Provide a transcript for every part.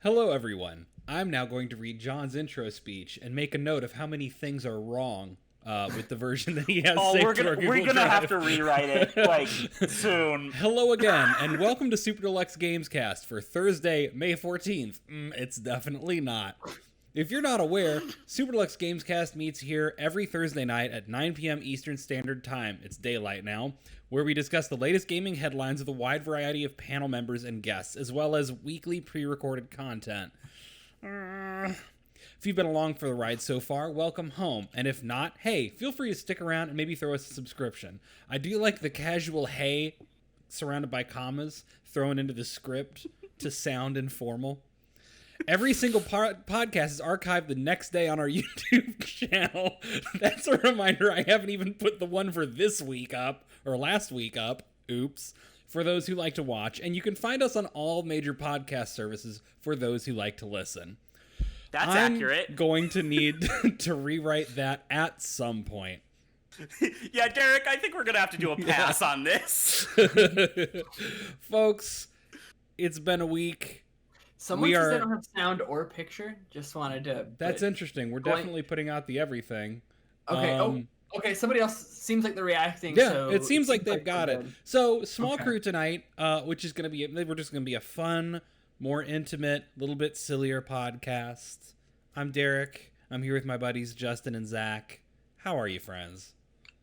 Hello, everyone. I'm now going to read John's intro speech and make a note of how many things are wrong with the version that he has Oh, saved we're to our gonna Google we're gonna Drive. have to rewrite it like soon. Hello again, and welcome to Super Deluxe Gamescast for Thursday, May 14th. It's definitely not. If you're not aware, Super Deluxe Gamescast meets here every Thursday night at 9 p.m. Eastern Standard Time. It's daylight now, where we discuss the latest gaming headlines with a wide variety of panel members and guests, as well as weekly pre-recorded content. If you've been along for the ride so far, welcome home. And if not, hey, feel free to stick around and maybe throw us a subscription. I do like the casual hey surrounded by commas thrown into the script to sound informal. Every single podcast is archived the next day on our YouTube channel. That's a reminder I haven't even put the one for this week up, or last week up. Oops. For those who like to watch. And you can find us on all major podcast services for those who like to listen. That's I'm accurate. going to need to rewrite that at some point. Yeah, Derek, I think we're gonna have to do a pass on this. Folks, it's been a week. Someone says they don't have sound or picture. Just wanted to. That's interesting. We're definitely putting out the everything. Okay. Okay. Somebody else seems like they're reacting. Yeah, so it seems like they've got it. So small crew tonight, which is gonna be we're just gonna be a fun, more intimate, little bit sillier podcast. I'm Derek. I'm here with my buddies Justin and Zach. How are you, friends?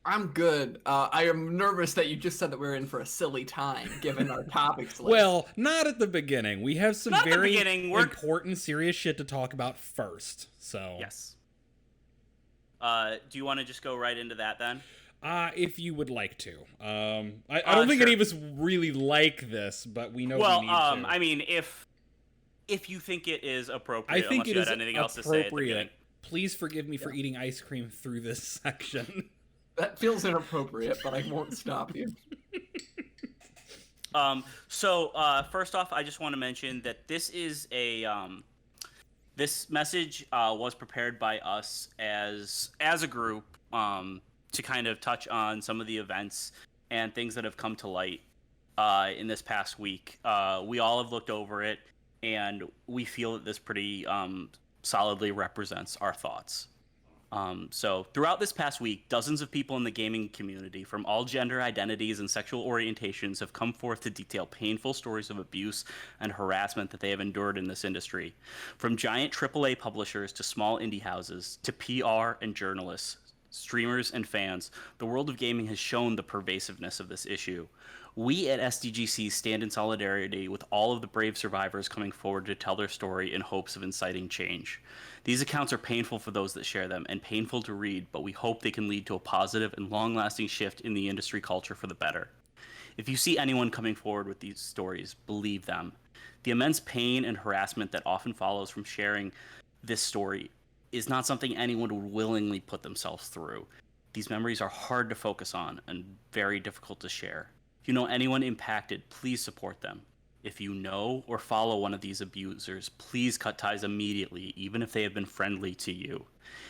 I'm good. I am nervous that you just said that we're in for a silly time, given our topics list. Well, not at the beginning. We have some Not the very beginning. important, serious shit to talk about first. So Yes. Do you want to just go right into that then? If you would like to. I don't think sure. any of us really like this, but we know we need to. I mean, if you think it is appropriate, I think unless it you is had anything else to say at the beginning. appropriate. Please forgive me for eating ice cream through this section. That feels inappropriate, but I won't stop you. So first off, I just want to mention that this is this message was prepared by us as a group to kind of touch on some of the events and things that have come to light in this past week. We all have looked over it, and we feel that this pretty solidly represents our thoughts. So throughout this past week, dozens of people in the gaming community from all gender identities and sexual orientations have come forth to detail painful stories of abuse and harassment that they have endured in this industry. From giant AAA publishers to small indie houses to PR and journalists, streamers and fans, the world of gaming has shown the pervasiveness of this issue. We at SDGC stand in solidarity with all of the brave survivors coming forward to tell their story in hopes of inciting change. These accounts are painful for those that share them and painful to read, but we hope they can lead to a positive and long-lasting shift in the industry culture for the better. If you see anyone coming forward with these stories, believe them. The immense pain and harassment that often follows from sharing this story is not something anyone would willingly put themselves through. These memories are hard to focus on and very difficult to share. If you know anyone impacted, please support them. If you know or follow one of these abusers, please cut ties immediately, even if they have been friendly to you.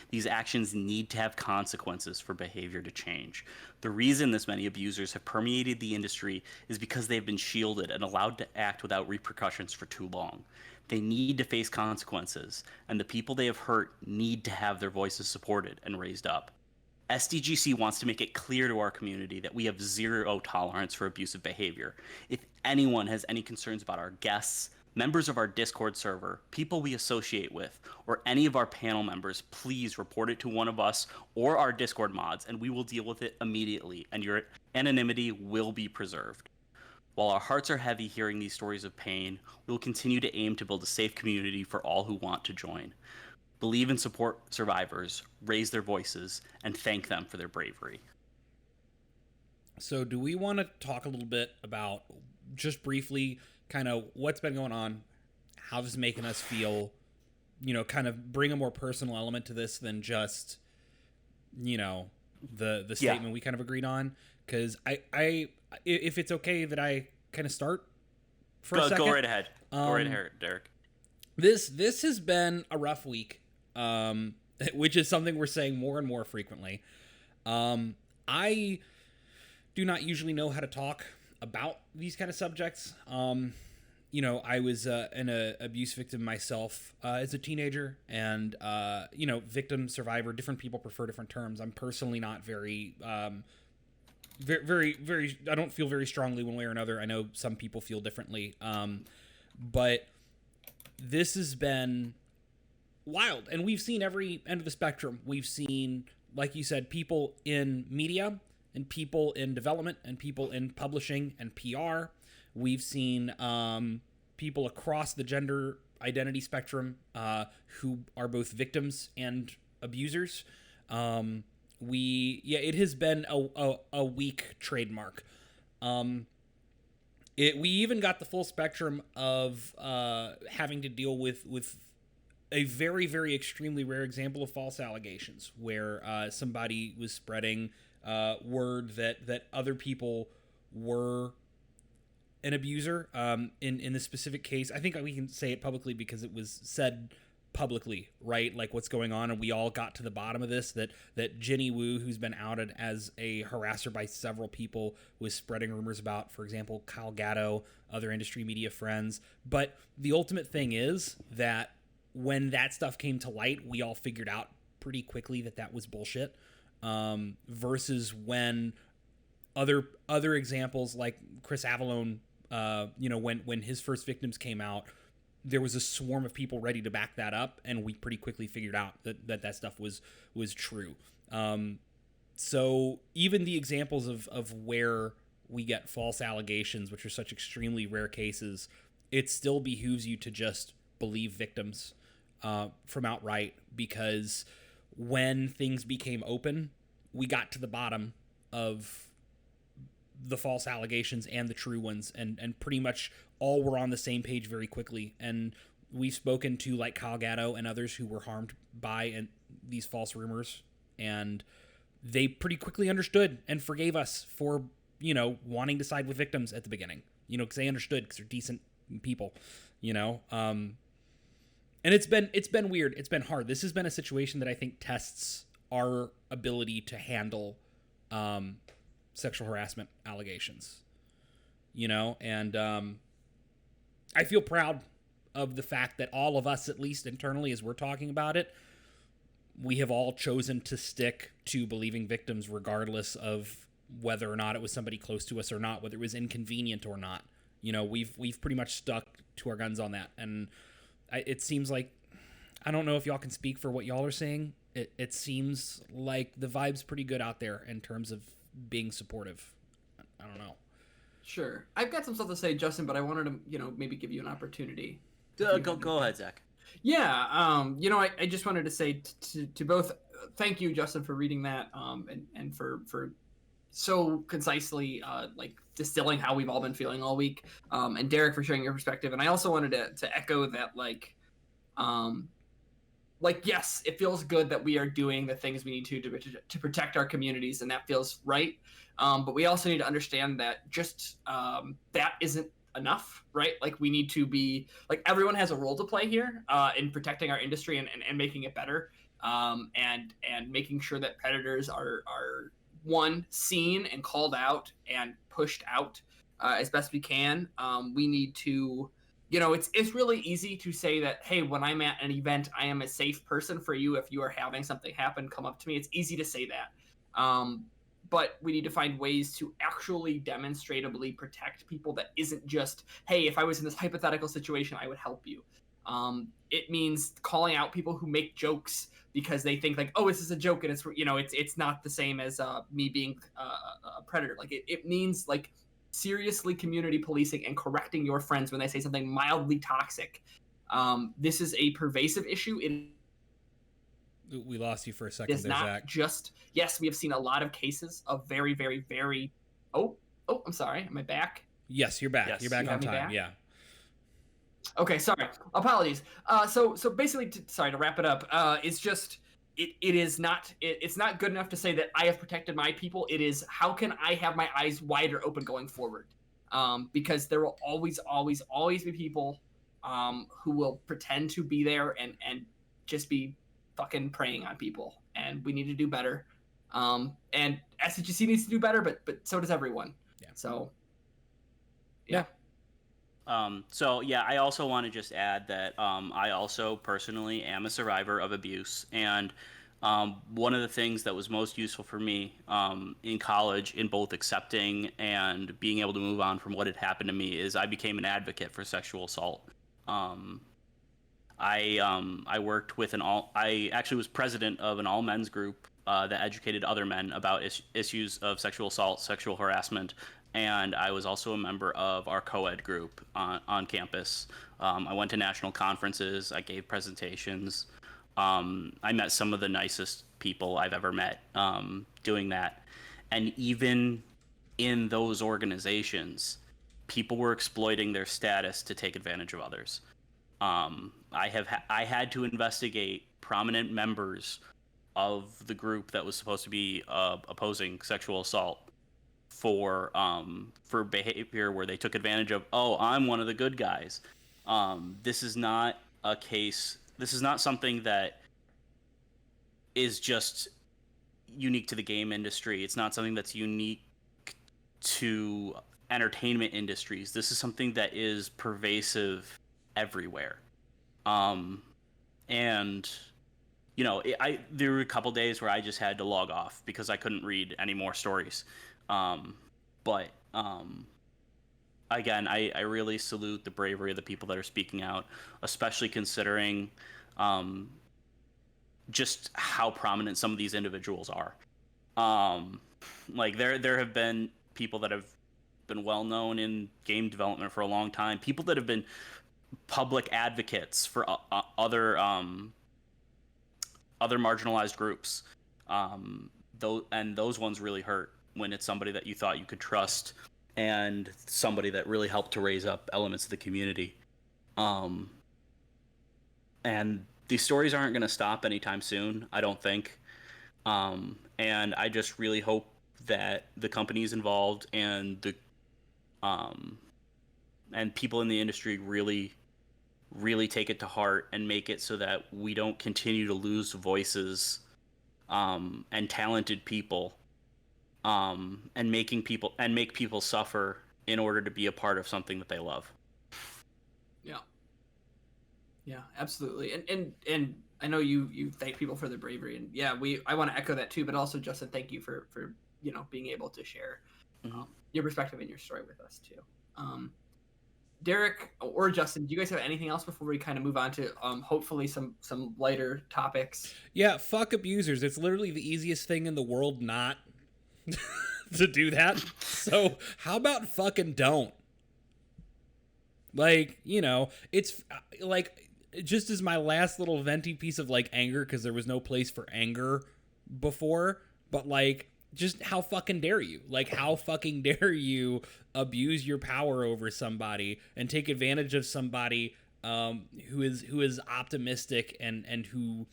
These actions need to have consequences for behavior to change. The reason this many abusers have permeated the industry is because they've been shielded and allowed to act without repercussions for too long. They need to face consequences, and the people they have hurt need to have their voices supported and raised up. SDGC wants to make it clear to our community that we have zero tolerance for abusive behavior. If anyone has any concerns about our guests, members of our Discord server, people we associate with, or any of our panel members, please report it to one of us or our Discord mods, and we will deal with it immediately, and your anonymity will be preserved. While our hearts are heavy hearing these stories of pain, we will continue to aim to build a safe community for all who want to join. Believe and support survivors, raise their voices, and thank them for their bravery. So do we want to talk a little bit about, just briefly, kind of what's been going on, how this is making us feel, kind of bring a more personal element to this than just, the statement we kind of agreed on? Because I if it's okay that I kind of start for a second. Go right ahead. Go right ahead, Derek. This has been a rough week, which is something we're saying more and more frequently. I do not usually know how to talk about these kind of subjects. I was an abuse victim myself as a teenager, and victim, survivor. Different people prefer different terms. I'm personally not very, very, very. I don't feel very strongly one way or another. I know some people feel differently, but this has been wild, and we've seen every end of the spectrum. We've seen, like you said, people in media, and people in development, and people in publishing and PR. We've seen people across the gender identity spectrum who are both victims and abusers. It has been a weak trademark. We even got the full spectrum of having to deal with a very, very extremely rare example of false allegations, where somebody was spreading word that other people were an abuser. In this specific case, I think we can say it publicly because it was said publicly, right? Like what's going on, and we all got to the bottom of this, that Jenny Wu, who's been outed as a harasser by several people, was spreading rumors about, for example, Kyle Gatto, other industry media friends. But the ultimate thing is that when that stuff came to light, we all figured out pretty quickly that was bullshit, versus when other examples like Chris Avallone, when his first victims came out, there was a swarm of people ready to back that up, and we pretty quickly figured out that stuff was true. So even the examples of where we get false allegations, which are such extremely rare cases, it still behooves you to just believe victims from outright, because when things became open, we got to the bottom of the false allegations and the true ones, and pretty much all were on the same page very quickly. And we've spoken to like Kyle Gatto and others who were harmed by these false rumors, and they pretty quickly understood and forgave us for wanting to side with victims at the beginning, because they understood, because they're decent people, and it's been weird. It's been hard. This has been a situation that I think tests our ability to handle sexual harassment allegations, and I feel proud of the fact that all of us, at least internally, as we're talking about it, we have all chosen to stick to believing victims regardless of whether or not it was somebody close to us or not, whether it was inconvenient or not. We've pretty much stuck to our guns on that, and it seems like, I don't know if y'all can speak for what y'all are saying. It seems like the vibe's pretty good out there in terms of being supportive. I don't know. Sure. I've got some stuff to say, Justin, but I wanted to, maybe give you an opportunity. Go ahead, Zach. Yeah. I just wanted to say to both, thank you, Justin, for reading that, and for so concisely, distilling how we've all been feeling all week, and Derek for sharing your perspective. And I also wanted to echo that, yes, it feels good that we are doing the things we need to protect our communities, and that feels right. But we also need to understand that just that isn't enough, right? We need to be, everyone has a role to play here in protecting our industry and making it better, and making sure that predators are one, seen and called out and pushed out as best we can. We need to, it's really easy to say that, hey, when I'm at an event, I am a safe person for you. If you are having something happen, come up to me. It's easy to say that. But we need to find ways to actually demonstratively protect people that isn't just, hey, if I was in this hypothetical situation, I would help you. It means calling out people who make jokes because they think oh, this is a joke, and it's not the same as me being a predator. It means seriously community policing and correcting your friends when they say something mildly toxic. This is a pervasive issue. We lost you for a second there, Zach. Yes, we have seen a lot of cases of very, very, very. Oh, I'm sorry. Am I back? Yes, you're back. Yes. You're back on time. Back? Yeah. Okay, sorry. Apologies. So basically, to wrap it up, it's just it's not good enough to say that I have protected my people. It is, how can I have my eyes wider open going forward? Because there will always be people who will pretend to be there and just be fucking preying on people, and we need to do better. And SDGC needs to do better, but so does everyone. Yeah. So yeah. So yeah, I also want to just add that I also personally am a survivor of abuse, and one of the things that was most useful for me in college, in both accepting and being able to move on from what had happened to me, is I became an advocate for sexual assault. Um, I worked with I actually was president of an all men's group that educated other men about issues of sexual assault, sexual harassment, and I was also a member of our co-ed group on campus. I went to national conferences. I gave presentations. I met some of the nicest people I've ever met doing that, and even in those organizations, people were exploiting their status to take advantage of others. I had to investigate prominent members of the group that was supposed to be opposing sexual assault for behavior where they took advantage of. Oh, I'm one of the good guys. This is not a case. This is not something that is just unique to the game industry. It's not something that's unique to entertainment industries. This is something that is pervasive everywhere. And there were a couple days where I just had to log off because I couldn't read any more stories. But again, I really salute the bravery of the people that are speaking out, especially considering just how prominent some of these individuals are. Like there have been people that have been well known in game development for a long time, people that have been public advocates for other marginalized groups. Those ones really hurt when it's somebody that you thought you could trust and somebody that really helped to raise up elements of the community. And these stories aren't going to stop anytime soon, I don't think. And I just really hope that the companies involved and the and people in the industry really take it to heart and make it so that we don't continue to lose voices and talented people and make people suffer in order to be a part of something that they love. Yeah, absolutely. And I know you thank people for their bravery, and yeah, I want to echo that too, but also Justin, thank you for being able to share your perspective and your story with us too. Derek or Justin, do you guys have anything else before we kind of move on to hopefully some lighter topics? Yeah, fuck abusers. It's literally the easiest thing in the world not to do that. So how about fucking don't? Like, it's like, just as my last little venti piece of like anger, because there was no place for anger before, but like, just how fucking dare you? Like, how fucking dare you abuse your power over somebody and take advantage of somebody who is optimistic and who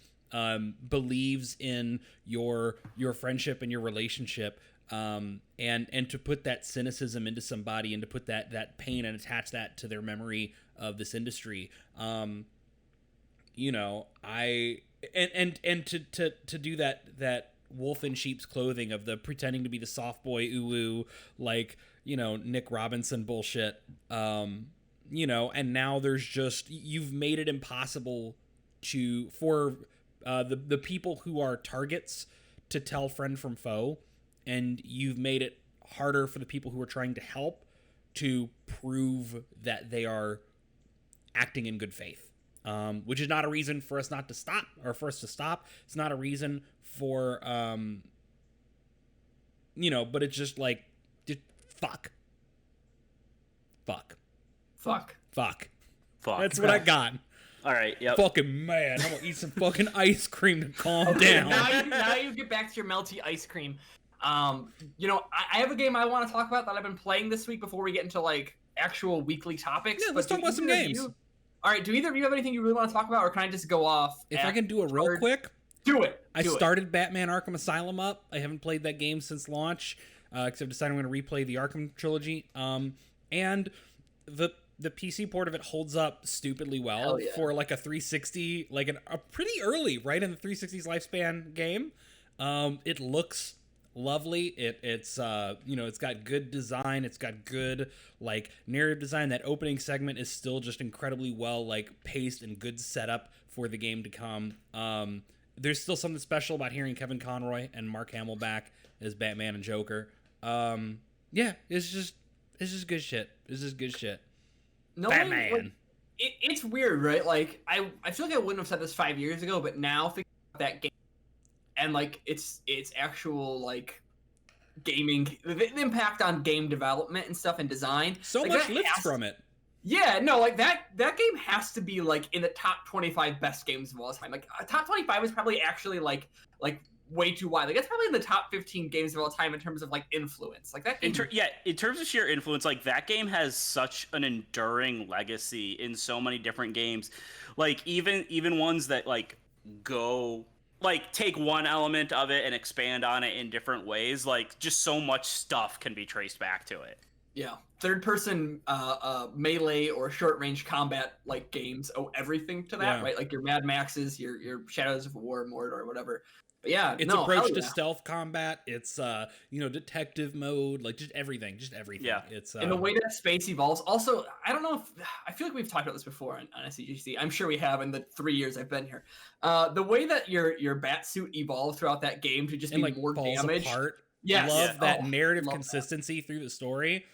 believes in your friendship and your relationship, and to put that cynicism into somebody and to put that pain and attach that to their memory of this industry. To do that wolf in sheep's clothing of the pretending to be the soft boy ooh, like, Nick Robinson bullshit. And now there's just, you've made it impossible for the people who are targets to tell friend from foe, and you've made it harder for the people who are trying to help to prove that they are acting in good faith. Which is not a reason for us not to stop, or for us to stop. It's not a reason for, but it's just like, just fuck. That's what I got. All right, yep. Fucking mad. I'm gonna eat some fucking ice cream to calm down. Now you get back to your melty ice cream. I have a game I want to talk about that I've been playing this week before we get into like actual weekly topics. Yeah, let's talk about some games. All right, do either of you have anything you really want to talk about, or can I just go off? If I can do it real quick. Do it. I started Batman Arkham Asylum up. I haven't played that game since launch, because I've decided I'm going to replay the Arkham trilogy. And the PC port of it holds up stupidly well for like a 360, like a pretty early, right in the 360's lifespan game. It looks lovely. It's it's got good design. It's got good like narrative design. That opening segment is still just incredibly well like paced and good setup for the game to come. There's still something special about hearing Kevin Conroy and Mark Hamill back as Batman and Joker. Yeah, it's just good shit. It's just good shit. Batman. Like, it's weird, right? Like I feel like I wouldn't have said this 5 years ago, but now thinking about that game and like its actual like gaming, the impact on game development and stuff and design. So like, much lifts from it. Yeah, no, like that game has to be like in the top 25 best games of all time. Like top 25 is probably actually like way too wide. Like that's probably in the top 15 games of all time in terms of like influence. Like that game. In terms of sheer influence, like that game has such an enduring legacy in so many different games. Like even ones that like go like take one element of it and expand on it in different ways. Like just so much stuff can be traced back to it. Yeah, third-person melee or short-range combat like games owe everything to that, right? Like your Mad Maxes, your Shadows of War, Mordor, or whatever. But yeah, its approach to stealth combat, it's detective mode, like just everything. Yeah, it's and the way that space evolves. Also, I don't know if I feel like we've talked about this before on SDGC. I'm sure we have in the 3 years I've been here. The way that your bat suit evolves throughout that game to just be like more falls damage. Apart. Yes. Love that narrative consistency through the story.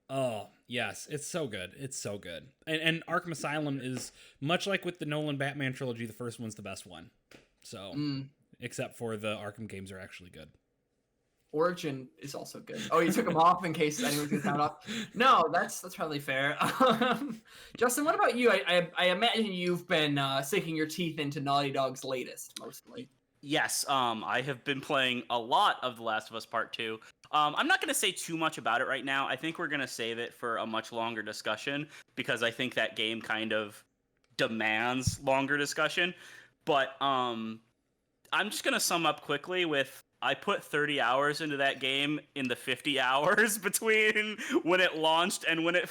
Oh, yes. It's so good. It's so good. And Arkham Asylum is, much like with the Nolan Batman trilogy, the first one's the best one. So, except for the Arkham games are actually good. Origin is also good. Oh, you took them off in case anyone's going to count off. No, that's probably fair. Justin, what about you? I imagine you've been sinking your teeth into Naughty Dog's latest, mostly. Yes, I have been playing a lot of The Last of Us Part 2. I'm not going to say too much about it right now. I think we're going to save it for a much longer discussion because I think that game kind of demands longer discussion. But I'm just going to sum up quickly with I put 30 hours into that game in the 50 hours between when it launched and when it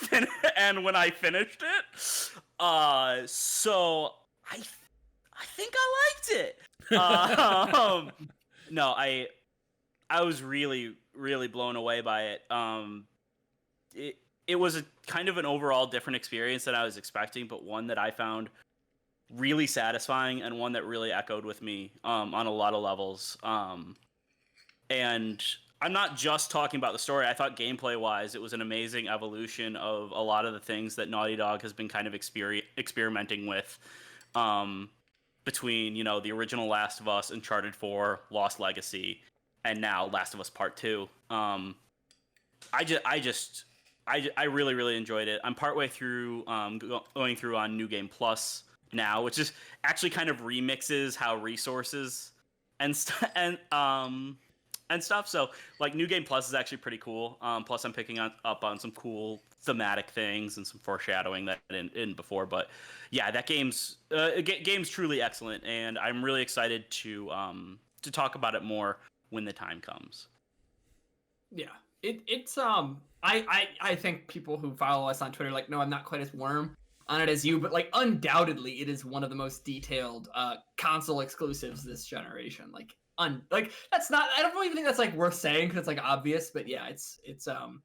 and when I finished it. So I think I liked it. No, I was really blown away by it. It was a kind of an overall different experience than I was expecting, but one that I found really satisfying and one that really echoed with me on a lot of levels. And I'm not just talking about the story. I thought gameplay-wise, it was an amazing evolution of a lot of the things that Naughty Dog has been kind of experimenting with. Between, the original Last of Us, Uncharted 4, Lost Legacy, and now Last of Us Part 2. I really, really enjoyed it. I'm partway through going through on New Game Plus now, which is actually kind of remixes how resources and stuff. So like New Game Plus is actually pretty cool. Plus I'm picking up on some cool thematic things and some foreshadowing that in before. But yeah, that game's truly excellent, and I'm really excited to talk about it more when the time comes. Yeah, it's I think people who follow us on Twitter like, no, I'm not quite as warm on it as you, but like undoubtedly it is one of the most detailed console exclusives this generation. Like that's not, I don't even think that's like worth saying because it's like obvious, but yeah, it's an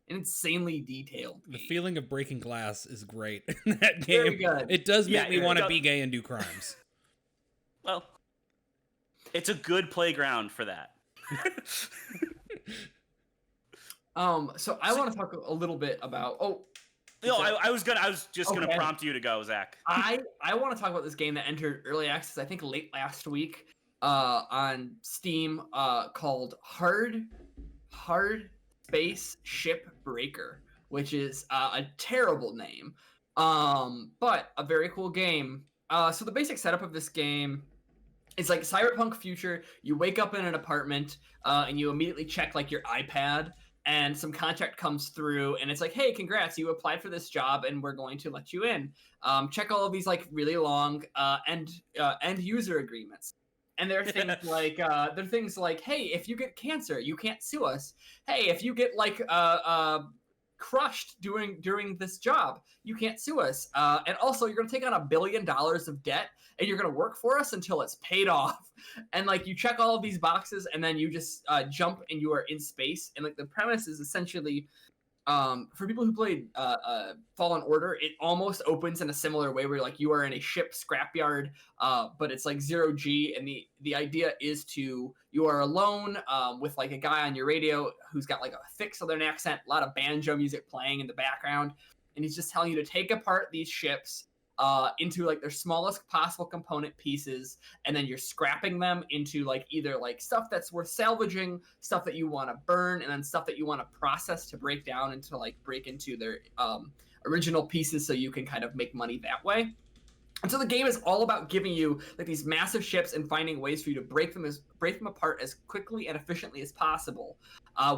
insanely detailed game. The feeling of breaking glass is great in that game. Very good. It does make me want to be gay and do crimes. Well, it's a good playground for that. So I want to talk a little bit about I was just gonna prompt you to go, Zach. I want to talk about this game that entered early access, I think late last week, on Steam, called Hard Space Ship Breaker, which is a terrible name, but a very cool game. So the basic setup of this game is like Cyberpunk future. You wake up in an apartment, and you immediately check like your iPad, and some contract comes through, and it's like, hey, congrats, you applied for this job, and we're going to let you in. Check all of these like really long end user agreements. And there are things like, hey, if you get cancer, you can't sue us. Hey, if you get like crushed during this job. You can't sue us. And also, you're going to take on $1 billion of debt, and you're going to work for us until it's paid off. And like you check all of these boxes, and then you just jump, and you are in space. And like the premise is essentially, for people who played Fallen Order, it almost opens in a similar way where like you are in a ship scrapyard, but it's like 0G, and the idea is you are alone with like a guy on your radio who's got like a thick Southern accent, a lot of banjo music playing in the background, and he's just telling you to take apart these ships into like their smallest possible component pieces, and then you're scrapping them into like either like stuff that's worth salvaging, stuff that you want to burn, and then stuff that you want to process to break down into like break into their original pieces so you can kind of make money that way. And so the game is all about giving you like these massive ships and finding ways for you to break them apart as quickly and efficiently as possible,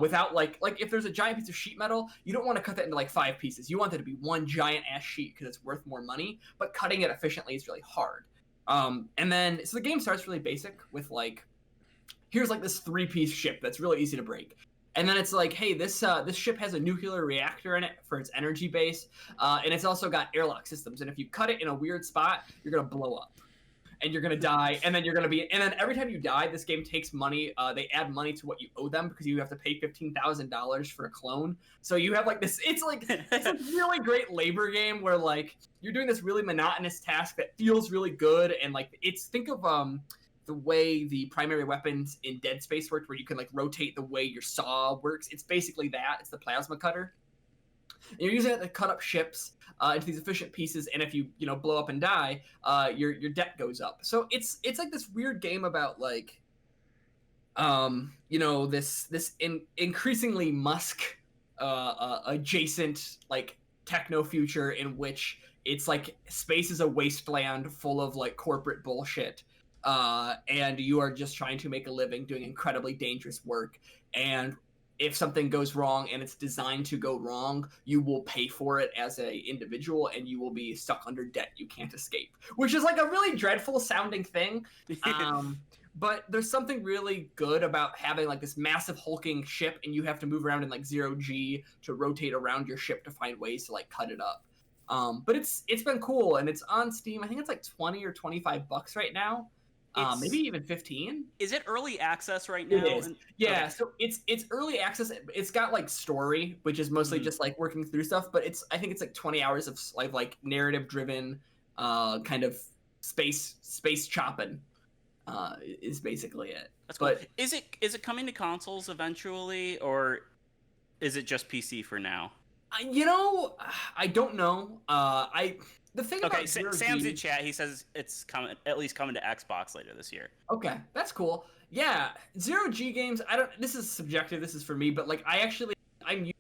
without like if there's a giant piece of sheet metal, you don't want to cut that into like 5 pieces. You want that to be one giant ass sheet because it's worth more money. But cutting it efficiently is really hard. And then so the game starts really basic with like, here's like this 3-piece ship that's really easy to break. And then it's like, hey, this ship has a nuclear reactor in it for its energy base, and it's also got airlock systems. And if you cut it in a weird spot, you're gonna blow up, and you're gonna die. And then and then every time you die, this game takes money. They add money to what you owe them because you have to pay $15,000 for a clone. So you have like this. It's a really great labor game where like you're doing this really monotonous task that feels really good, and like think of the way the primary weapons in Dead Space worked, where you can like rotate the way your saw works. It's basically that. It's the plasma cutter. And you're using it to cut up ships into these efficient pieces, and if you blow up and die, your debt goes up. So it's like this weird game about like this increasingly Musk adjacent like techno future in which it's like space is a wasteland full of like corporate bullshit. And you are just trying to make a living doing incredibly dangerous work. And if something goes wrong and it's designed to go wrong, you will pay for it as an individual, and you will be stuck under debt you can't escape, which is like a really dreadful sounding thing. But there's something really good about having like this massive hulking ship, and you have to move around in like 0G to rotate around your ship to find ways to like cut it up. But it's been cool, and it's on Steam. I think it's like $20 or $25 right now. Maybe even 15. Is it early access right now? It is. Yeah, okay. So it's early access. It's got like story, which is mostly just like working through stuff, but I think it's like 20 hours of like narrative driven kind of space chopping is basically it. That's cool. But is it coming to consoles eventually, or is it just PC for now? I don't know. The thing about Sam's in chat. He says it's at least coming to Xbox later this year. Okay, that's cool. Yeah, 0G games. This is subjective. This is for me, but like I'm the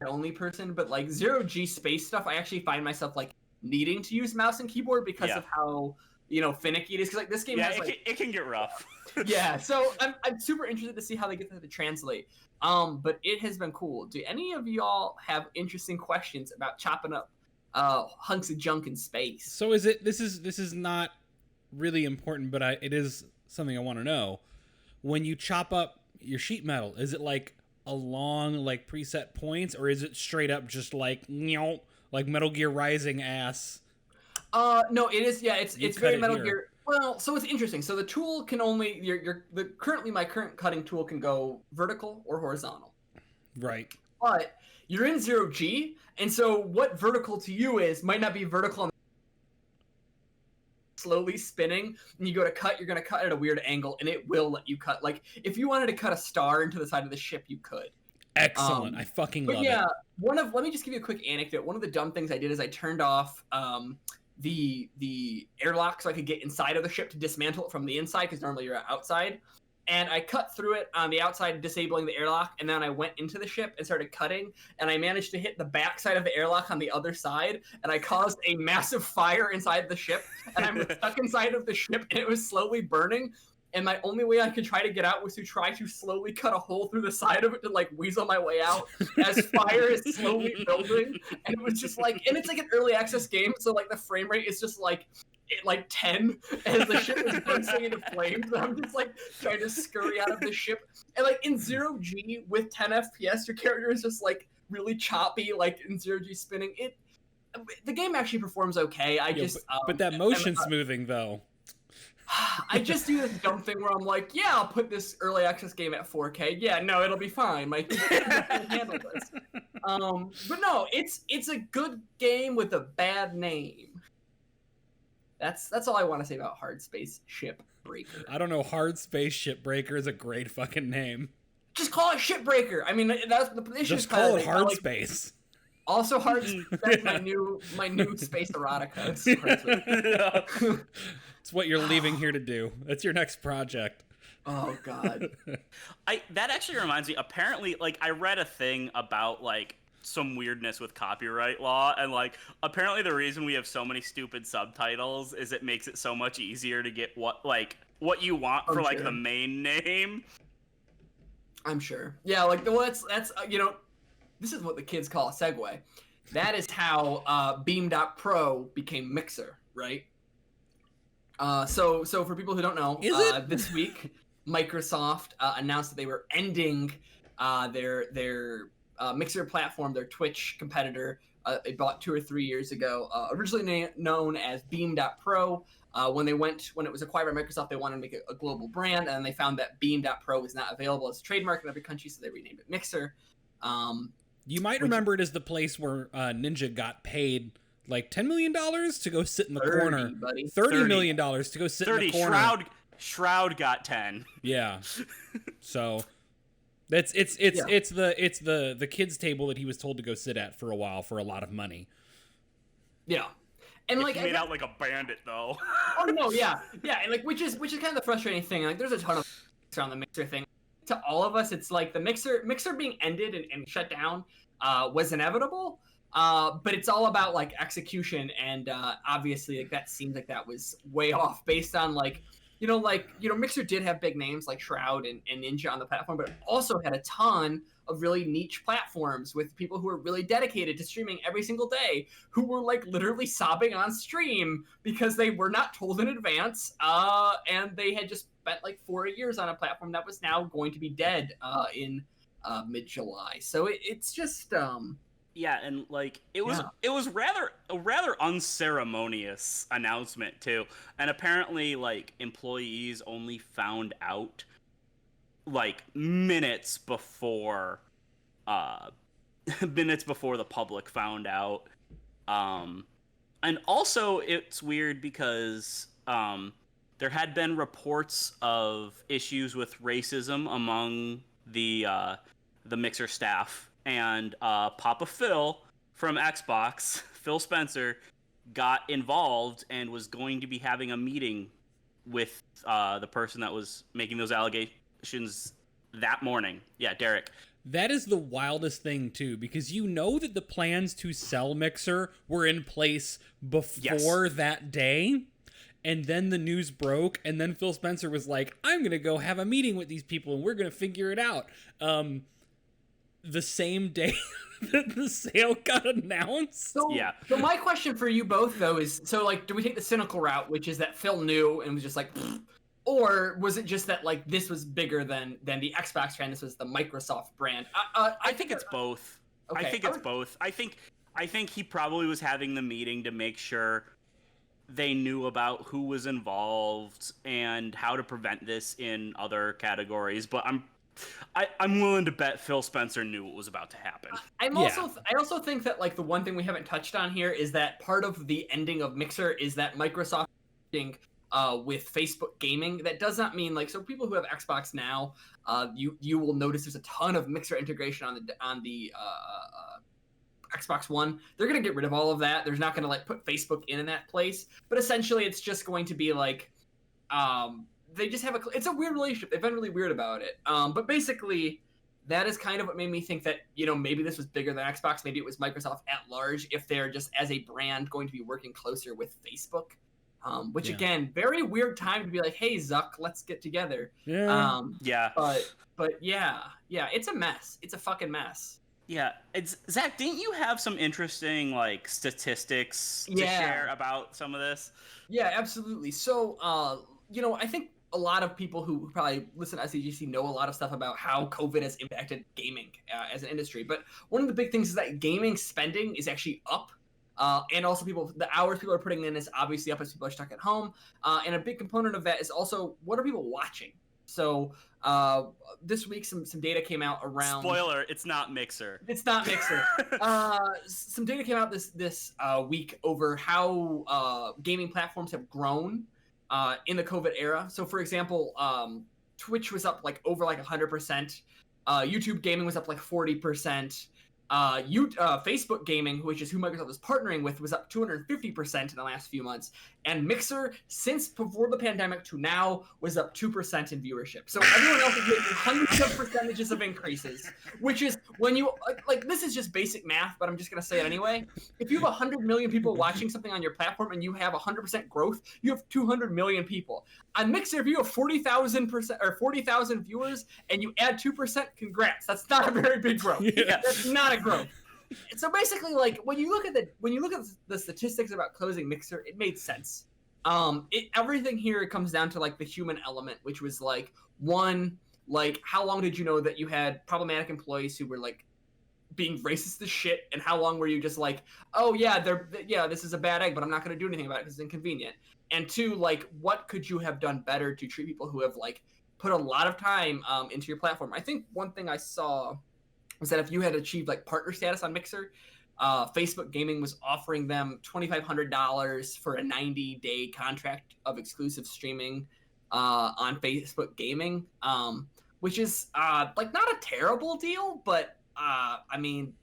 only person. But like 0G space stuff, I actually find myself like needing to use mouse and keyboard because of how finicky it is. Because like this game has it can get rough. Yeah, so I'm super interested to see how they get that to translate. But it has been cool. Do any of y'all have interesting questions about chopping up hunks of junk in space? So this is not really important, but it is something I want to know. When you chop up your sheet metal, is it like along like preset points, or is it straight up just like Metal Gear Rising ass? No, it is. Yeah, it's very Metal Gear. Well, so it's interesting. So the tool can only my current cutting tool can go vertical or horizontal. Right. But you're in 0G, and so what vertical to you might not be vertical. Slowly spinning, and you go to cut, you're going to cut at a weird angle, and it will let you cut. Like, if you wanted to cut a star into the side of the ship, you could. Excellent. I fucking love it. Let me just give you a quick anecdote. One of the dumb things I did is I turned off the airlock so I could get inside of the ship to dismantle it from the inside, because normally you're outside. And I cut through it on the outside, disabling the airlock, and then I went into the ship and started cutting, and I managed to hit the backside of the airlock on the other side, and I caused a massive fire inside the ship, and I'm stuck inside of the ship, and it was slowly burning, and my only way I could try to get out was to try to slowly cut a hole through the side of it to, like, weasel my way out as fire is slowly building, and it was just, like, and it's, like, an early access game, so, like, the frame rate is just, like 10 as the ship is bursting into flames, and I'm just like trying to scurry out of the ship. And like in 0G with 10 FPS, your character is just like really choppy, like in zero-G spinning. The game actually performs okay. But that motion smoothing though. I just do this dumb thing where I'm like, yeah, I'll put this early access game at 4K. Yeah, no, it'll be fine. My computer can handle this. But no, it's a good game with a bad name. That's all I want to say about Hard Space Shipbreaker. I don't know. Hard Space Shipbreaker is a great fucking name. Just call it Shipbreaker. I mean, that's the issue. Just call it Hard Space. Also, that's my new space erotica. It's what you're leaving here to do. That's your next project. Oh God. That actually reminds me. Apparently, like I read a thing about like some weirdness with copyright law, and like apparently the reason we have so many stupid subtitles is it makes it so much easier to get what you want for like the main name. I'm sure. Yeah, like that's this is what the kids call a segue. That is how Beam.Pro became Mixer, right? So for people who don't know, this week Microsoft announced that they were ending their Mixer platform, their Twitch competitor. They bought 2 or 3 years ago, originally known as Beam.Pro. When it was acquired by Microsoft, they wanted to make a global brand, and they found that Beam.Pro was not available as a trademark in every country, so they renamed it Mixer. You might remember it as the place where Ninja got paid like $10 million to go sit in the corner. Buddy. $30 million to go sit in the corner. Shroud got 10. Yeah. So it's the kids table that he was told to go sit at for a while for a lot of money. Yeah. And it's made out like a bandit though. Oh no, yeah. And like which is kind of the frustrating thing. Like there's a ton of around the Mixer thing. To all of us, it's like the Mixer being ended and shut down was inevitable. But it's all about like execution, and obviously like that seems like that was way off based on Mixer did have big names like Shroud and Ninja on the platform, but it also had a ton of really niche platforms with people who were really dedicated to streaming every single day, who were like literally sobbing on stream because they were not told in advance, and they had just spent like 4 years on a platform that was now going to be dead in mid-July. So it's just yeah, and like it was a rather unceremonious announcement too. And apparently like employees only found out like minutes before the public found out. And also it's weird because there had been reports of issues with racism among the Mixer staff. And Papa Phil from Xbox, Phil Spencer, got involved and was going to be having a meeting with the person that was making those allegations that morning. Yeah, Derek. That is the wildest thing, too, because you know that the plans to sell Mixer were in place before that day. And then the news broke, and then Phil Spencer was like, I'm going to go have a meeting with these people, and we're going to figure it out. The same day that the sale got announced. So my question for you both though is, so like, do we take the cynical route, which is that Phil knew and was just like, or was it just that like this was bigger than the Xbox brand? This was the Microsoft brand. I think it's both. Okay. I think it's both. I think he probably was having the meeting to make sure they knew about who was involved and how to prevent this in other categories. But I'm willing to bet Phil Spencer knew what was about to happen. I also think that like the one thing we haven't touched on here is that part of the ending of Mixer is that Microsoft with Facebook gaming. That does not mean like, so people who have Xbox now, you will notice there's a ton of Mixer integration on the Xbox One. They're gonna get rid of all of that. They're not gonna like put Facebook in that place. But essentially, it's just going to be like. They just have it's a weird relationship. They've been really weird about it. But basically, that is kind of what made me think that, maybe this was bigger than Xbox. Maybe it was Microsoft at large, if they're just as a brand going to be working closer with Facebook. Which again, very weird time to be like, hey, Zuck, let's get together. Yeah. But yeah, it's a mess. It's a fucking mess. Yeah. Zach, didn't you have some interesting like statistics to share about some of this? Yeah, absolutely. So, I think a lot of people who probably listen to SDGC know a lot of stuff about how COVID has impacted gaming as an industry. But one of the big things is that gaming spending is actually up. And also the hours people are putting in is obviously up as people are stuck at home. And a big component of that is also, what are people watching? So this week, some data came out around. Spoiler: it's not Mixer. It's not Mixer. Some data came out this week over how gaming platforms have grown in the COVID era. So, for example, Twitch was up like over like 100%. YouTube gaming was up like 40%. Facebook gaming, which is who Microsoft is partnering with, was up 250% in the last few months. And Mixer, since before the pandemic to now, was up 2% in viewership. So everyone else is making hundreds of percentages of increases, which is when you, like this is just basic math, but I'm just going to say it anyway. If you have 100 million people watching something on your platform and you have 100% growth, you have 200 million people. On Mixer, if you have 40,000 viewers and you add 2%, congrats. That's not a very big growth. Yeah. That's not a growth. So basically, like when you look at the statistics about closing Mixer, it made sense. Everything here comes down to like the human element, which was like one, like how long did you know that you had problematic employees who were like being racist as shit, and how long were you just like, oh yeah, this is a bad egg, but I'm not going to do anything about it because it's inconvenient. And two, like what could you have done better to treat people who have like put a lot of time into your platform? I think one thing I saw was that if you had achieved like partner status on Mixer, Facebook Gaming was offering them $2,500 for a 90-day contract of exclusive streaming on Facebook Gaming, which is like not a terrible deal, but I mean,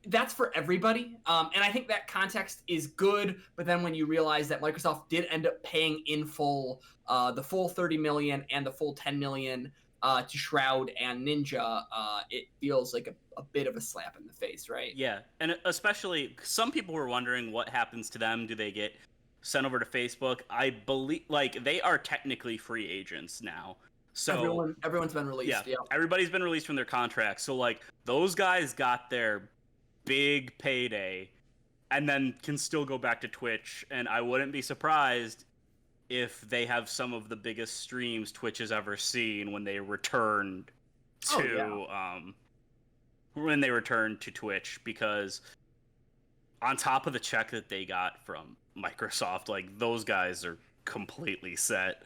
that's for everybody. And I think that context is good, but then when you realize that Microsoft did end up paying in full the full $30 million and the full $10 million to Shroud and Ninja, it feels like a bit of a slap in the face, right? Yeah, and especially some people were wondering what happens to them. Do they get sent over to Facebook? I believe like they are technically free agents now. So everyone's been released. Yeah, everybody's been released from their contracts. So like those guys got their big payday, and then can still go back to Twitch. And I wouldn't be surprised if they have some of the biggest streams Twitch has ever seen when they returned to Twitch, because on top of the check that they got from Microsoft, like those guys are completely set.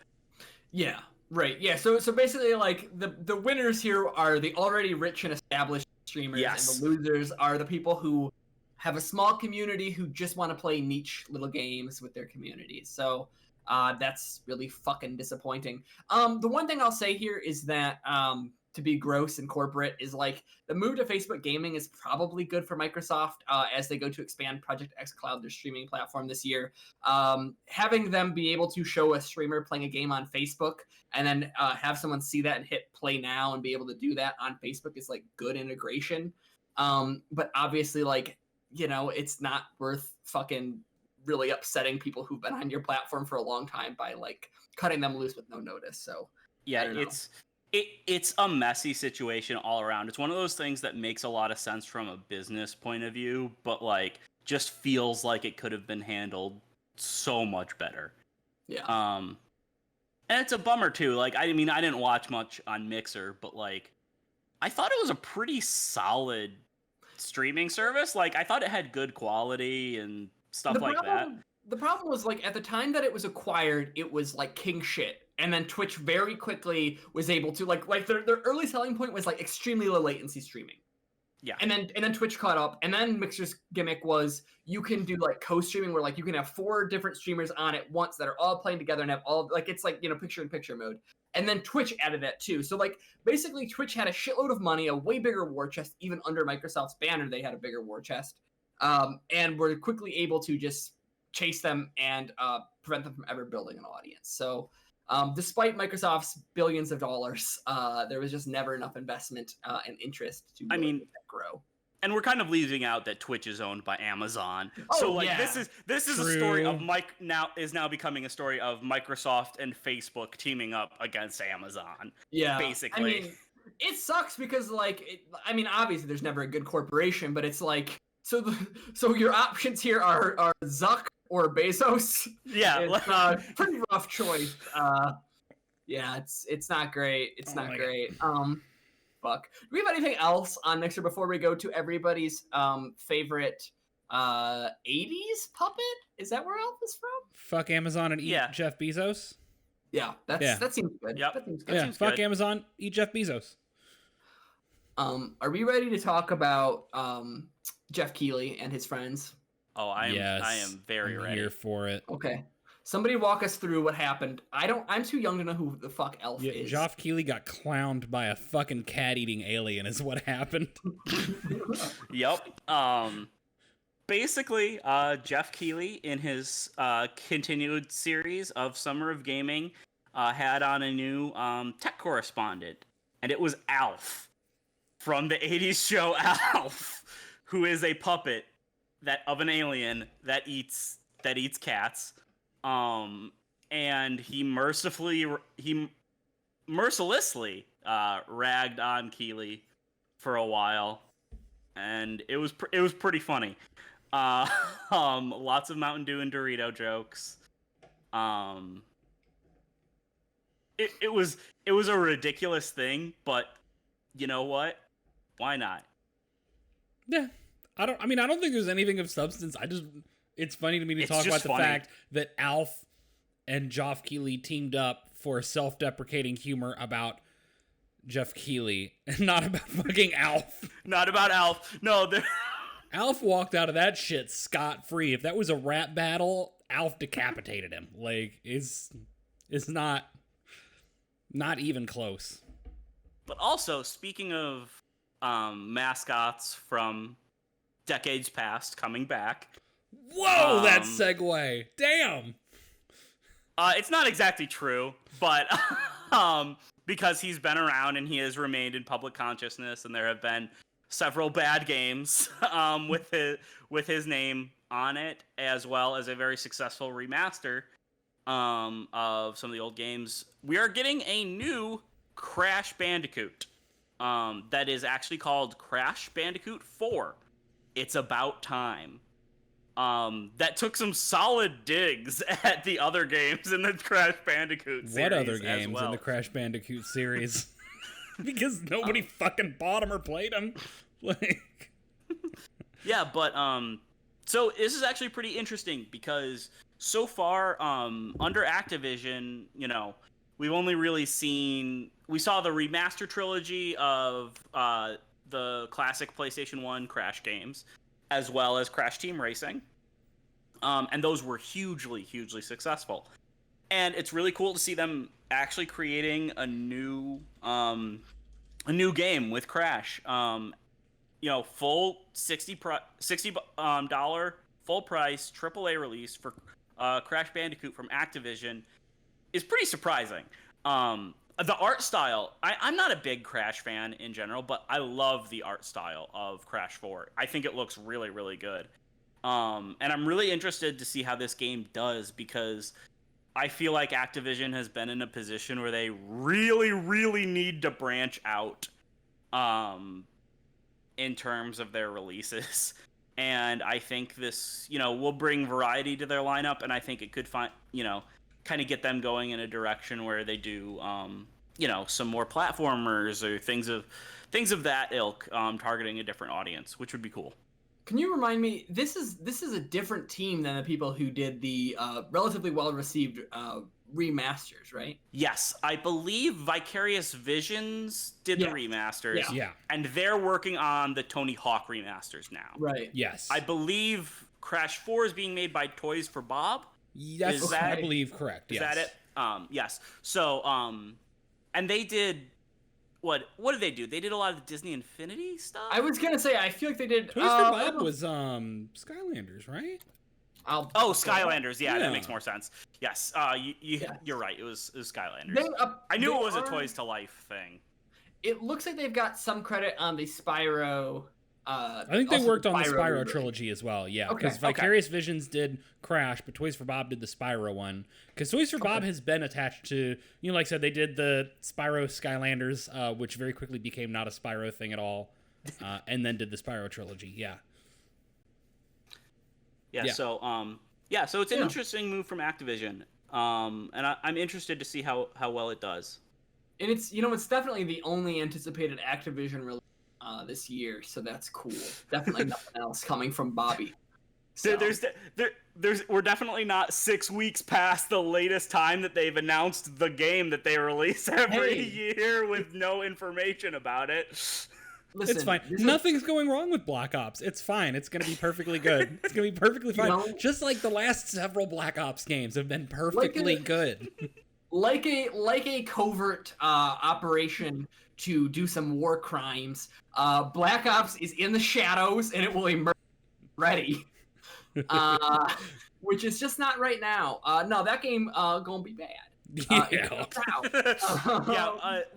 Yeah, right. Yeah, so basically like the winners here are the already rich and established streamers, yes, and the losers are the people who have a small community who just want to play niche little games with their communities. So that's really fucking disappointing. The one thing I'll say here is that to be gross and corporate is like the move to Facebook Gaming is probably good for Microsoft as they go to expand Project xCloud, their streaming platform this year. Having them be able to show a streamer playing a game on Facebook and then have someone see that and hit play now and be able to do that on Facebook is like good integration. But obviously, like, you know, it's not worth fucking really upsetting people who've been on your platform for a long time by like cutting them loose with no notice. So yeah, it's a messy situation all around. It's one of those things that makes a lot of sense from a business point of view, but like just feels like it could have been handled so much better. Yeah. And it's a bummer too. Like I mean, I didn't watch much on Mixer, but like I thought it was a pretty solid streaming service. Like I thought it had good quality and stuff that. The problem was like at the time that it was acquired, it was like king shit. And then Twitch very quickly was able to like their early selling point was like extremely low latency streaming. Yeah. And then Twitch caught up, and then Mixer's gimmick was you can do like co-streaming where like you can have 4 different streamers on at once that are all playing together and have all like it's like, you know, picture in picture mode. And then Twitch added that too. So like basically Twitch had a shitload of money, a way bigger war chest. Even under Microsoft's banner, they had a bigger war chest. And were quickly able to just chase them and prevent them from ever building an audience. So despite Microsoft's billions of dollars, there was just never enough investment and interest to make that grow. And we're kind of leaving out that Twitch is owned by Amazon. Oh, so like yeah. this is a story of now becoming a story of Microsoft and Facebook teaming up against Amazon. Yeah. Basically. I mean, it sucks because like obviously there's never a good corporation, but it's like so your options here are Zuck or Bezos. Yeah. It's pretty rough choice. Yeah, it's not great. It's Oh not my great. Fuck. Do we have anything else on Mixer before we go to everybody's favorite 80s puppet? Is that where Elf is from? Fuck Amazon and eat Yeah. Jeff Bezos. Yeah, Yeah. that seems good. Yep. That seems good. Yeah, seems fuck good. Amazon, eat Jeff Bezos. Are we ready to talk about Jeff Keighley and his friends? Oh, I am very I'm ready. here for it. Okay. Somebody walk us through what happened. I'm too young to know who the fuck Elf Yeah, is. Geoff Keighley got clowned by a fucking cat-eating alien is what happened. Yep. Basically, Jeff Keighley, in his continued series of Summer of Gaming, had on a new tech correspondent, and it was Alf from the '80s show Alf, who is a puppet of an alien that eats cats. And he mercilessly ragged on Keighley for a while, and it was pretty funny. Lots of Mountain Dew and Dorito jokes. It was a ridiculous thing, but you know what? Why not? Yeah. I don't think there's anything of substance. It's funny to me to It's talk about just the funny. fact that Alf and Geoff Keighley teamed up for self-deprecating humor about Jeff Keighley and not about fucking Alf. Not about Alf. No, Alf walked out of that shit scot-free. If that was a rap battle, Alf decapitated him. Like, it's not even close. But also, speaking of mascots from decades past coming back. Whoa, that segue. Damn. It's not exactly true, but because he's been around and he has remained in public consciousness, and there have been several bad games with his name on it, as well as a very successful remaster of some of the old games. We are getting a new Crash Bandicoot that is actually called Crash Bandicoot 4. It's about time. That took some solid digs at the other games in the Crash Bandicoot series. What other as games well. in the Crash Bandicoot series? Because nobody fucking bought them or played them. Like, yeah, but so this is actually pretty interesting because so far under Activision, we've only really we saw the remaster trilogy of the classic PlayStation 1 Crash games, as well as Crash Team Racing. And those were hugely, hugely successful. And it's really cool to see them actually creating a new game with Crash. Full $60 full price AAA release for Crash Bandicoot from Activision is pretty surprising. The art style, I'm not a big Crash fan in general, but I love the art style of Crash 4. I think it looks really, really good. And I'm really interested to see how this game does, because I feel like Activision has been in a position where they really, really need to branch out in terms of their releases. And I think this, will bring variety to their lineup, and I think it could kind of get them going in a direction where they do, some more platformers or things of that ilk, targeting a different audience, which would be cool. Can you remind me? This is a different team than the people who did the relatively well-received remasters, right? Yes, I believe Vicarious Visions did the remasters. Yeah. And they're working on the Tony Hawk remasters now. Right. Yes. I believe Crash 4 is being made by Toys for Bob. Yes, I believe correct. Is yes. that it? Yes. So, and they did what did they do? They did a lot of the Disney Infinity stuff. I was gonna say I feel like they did. Toys for Bob was Skylanders, right? Skylanders. Yeah, that makes more sense. Yes. You're right. It was Skylanders. I knew it was a Toys to Life thing. It looks like they've got some credit on the Spyro. I think they worked on the Spyro trilogy as well, yeah. Because Vicarious Visions did Crash, but Toys for Bob did the Spyro one. Because Toys for Bob has been attached to, like I said, they did the Spyro Skylanders, which very quickly became not a Spyro thing at all, and then did the Spyro trilogy, yeah. So it's an interesting move from Activision. I'm interested to see how well it does. And it's definitely the only anticipated Activision release this year, so that's cool. Definitely nothing else coming from Bobby. So. We're definitely not 6 weeks past the latest time that they've announced the game that they release every year with no information about it. Listen, it's fine. Nothing's going wrong with Black Ops. It's fine. It's going to be perfectly good. It's going to be perfectly fine. Just like the last several Black Ops games have been perfectly good. Like a covert operation to do some war crimes, Black Ops is in the shadows and it will emerge ready. Which is just not right now. No, that game gonna be bad.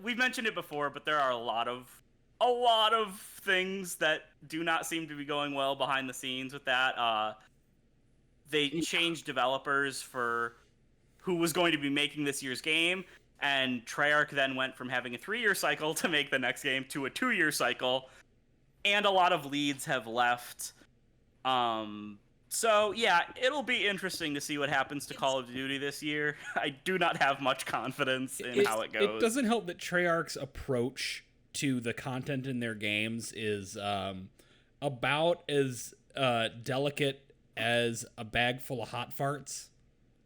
We've mentioned it before, but there are a lot of things that do not seem to be going well behind the scenes with that. They changed developers for who was going to be making this year's game, and Treyarch then went from having a 3-year cycle to make the next game to a 2-year cycle, and a lot of leads have left. So, yeah, it'll be interesting to see what happens to Call of Duty this year. I do not have much confidence in how it goes. It doesn't help that Treyarch's approach to the content in their games is about as delicate as a bag full of hot farts.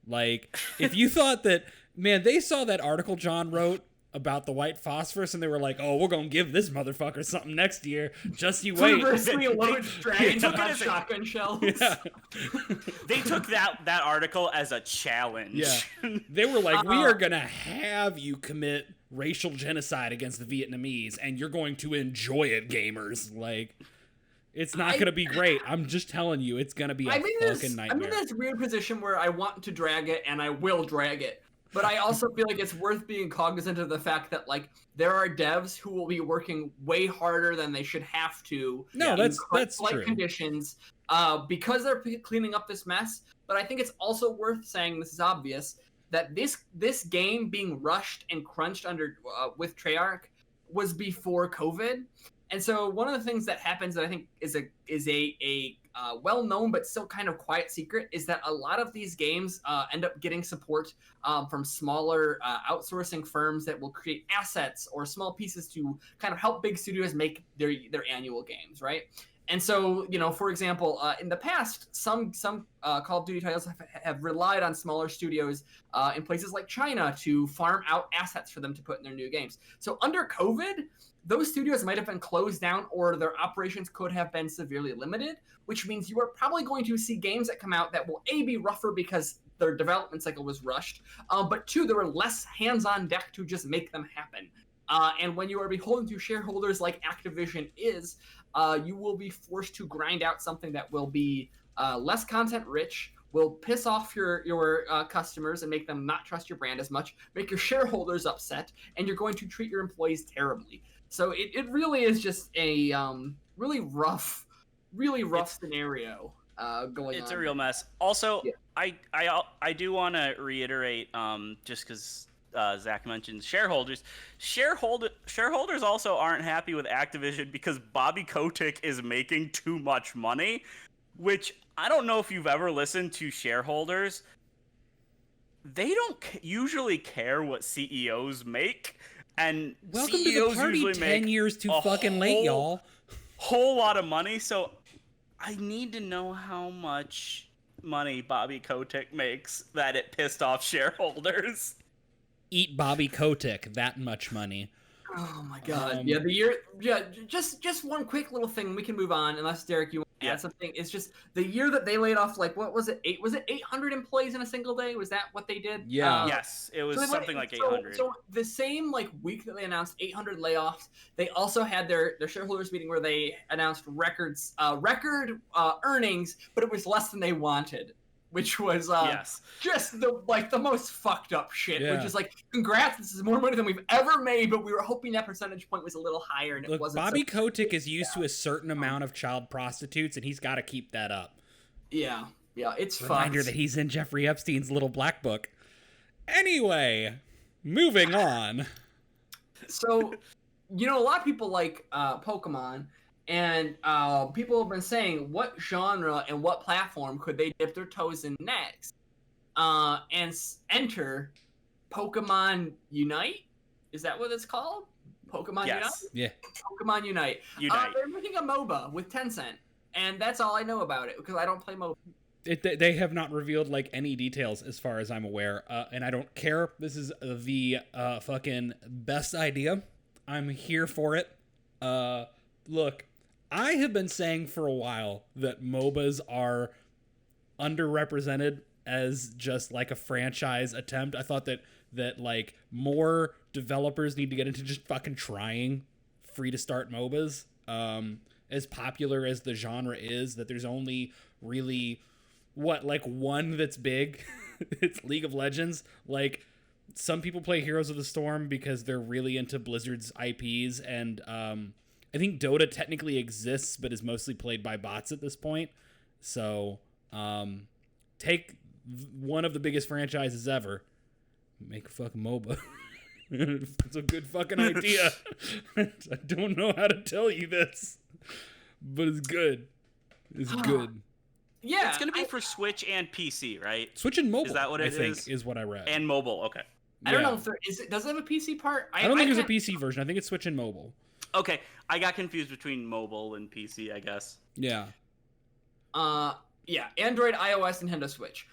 Like, if you thought that, man, they saw that article John wrote about the white phosphorus, and they were like, "Oh, we're gonna give this motherfucker something next year. Just you wait." They took it as shotgun shells. Yeah. They took that article as a challenge. Yeah, they were like, "We are gonna have you commit racial genocide against the Vietnamese, and you're going to enjoy it, gamers." Like, it's not gonna be great. I'm just telling you, it's gonna be a fucking nightmare. I'm in this weird position where I want to drag it, and I will drag it. But I also feel like it's worth being cognizant of the fact that, like, there are devs who will be working way harder than they should have to. No, that's true. Conditions, because they're cleaning up this mess. But I think it's also worth saying, this is obvious, that this game being rushed and crunched under with Treyarch was before COVID. And so one of the things that happens that I think is a well-known but still kind of quiet secret is that a lot of these games end up getting support from smaller outsourcing firms that will create assets or small pieces to kind of help big studios make their annual games, right? And so, for example, in the past, some Call of Duty titles have relied on smaller studios in places like China to farm out assets for them to put in their new games. So under COVID, those studios might have been closed down, or their operations could have been severely limited, which means you are probably going to see games that come out that will A, be rougher because their development cycle was rushed, but 2, there were less hands on deck to just make them happen. And when you are beholden to shareholders like Activision is, you will be forced to grind out something that will be less content rich, will piss off your customers and make them not trust your brand as much, make your shareholders upset, and you're going to treat your employees terribly. So it really is just a really rough scenario going on. It's a real mess. Also, yeah. I do want to reiterate, just because Zach mentioned shareholders. Shareholders also aren't happy with Activision because Bobby Kotick is making too much money, which I don't know if you've ever listened to shareholders. They don't usually care what CEOs make. And welcome CEOs to the party. usually 10 years too fucking late, y'all. Whole lot of money. So I need to know how much money Bobby Kotick makes that it pissed off shareholders. Eat Bobby Kotick, that much money. Oh my god. Just one quick little thing, we can move on, unless Derek, you want to add something. It's just the year that they laid off, like, what was it? Was it 800 employees in a single day? Was that what they did? Yeah. Yes, it was something like 800. So the same week that they announced 800 layoffs, they also had their shareholders meeting where they announced record earnings, but it was less than they wanted. Which was just the most fucked up shit. Yeah. Which is like, congrats, this is more money than we've ever made, but we were hoping that percentage point was a little higher, and it wasn't. Bobby Kotick is used to a certain amount of child prostitutes, and he's got to keep that up. Yeah, it's reminder that he's in Jeffrey Epstein's little black book. Anyway, moving on. So, a lot of people like Pokemon. And people have been saying, what genre and what platform could they dip their toes in next? enter Pokemon Unite. Is that what it's called? Pokemon Yes. Unite? Yeah. Pokemon Unite. Unite. They're making a MOBA with Tencent, and that's all I know about it because I don't play MOBA. They have not revealed like any details as far as I'm aware, and I don't care. This is the fucking best idea. I'm here for it. Look, I have been saying for a while that MOBAs are underrepresented as just like a franchise attempt. I thought that like more developers need to get into just fucking trying free to start MOBAs. As popular as the genre is, that there's only really like one that's big. It's League of Legends. Like some people play Heroes of the Storm because they're really into Blizzard's IPs, and I think Dota technically exists but is mostly played by bots at this point. So take one of the biggest franchises ever, make a fucking MOBA. It's a good fucking idea. I don't know how to tell you this, but it's good. It's good. Yeah, It's going to be for Switch and PC, right? Switch and mobile. Is that what it I think is? is what I read. And mobile, okay. I don't know if does it have a PC part? I don't think there's a PC version. I think it's Switch and mobile. Okay, I got confused between mobile and PC, I guess. Yeah. Yeah, Android, iOS, Nintendo Switch.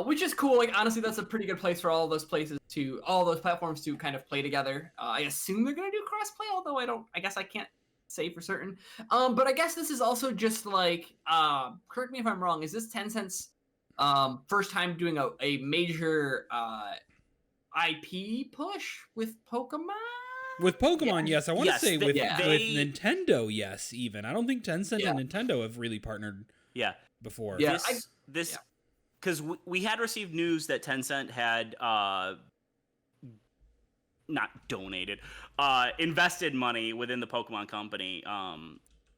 Which is cool. Like honestly, that's a pretty good place for all those platforms to kind of play together. I assume they're gonna do crossplay, although I guess I can't say for certain. But I guess this is also just like, correct me if I'm wrong, is this Tencent's first time doing a major IP push with Pokemon? With Pokemon, yes. I want to say with Nintendo, yes, even. I don't think Tencent and Nintendo have really partnered before. Yeah. This because we had received news that Tencent had not donated, invested money within the Pokemon company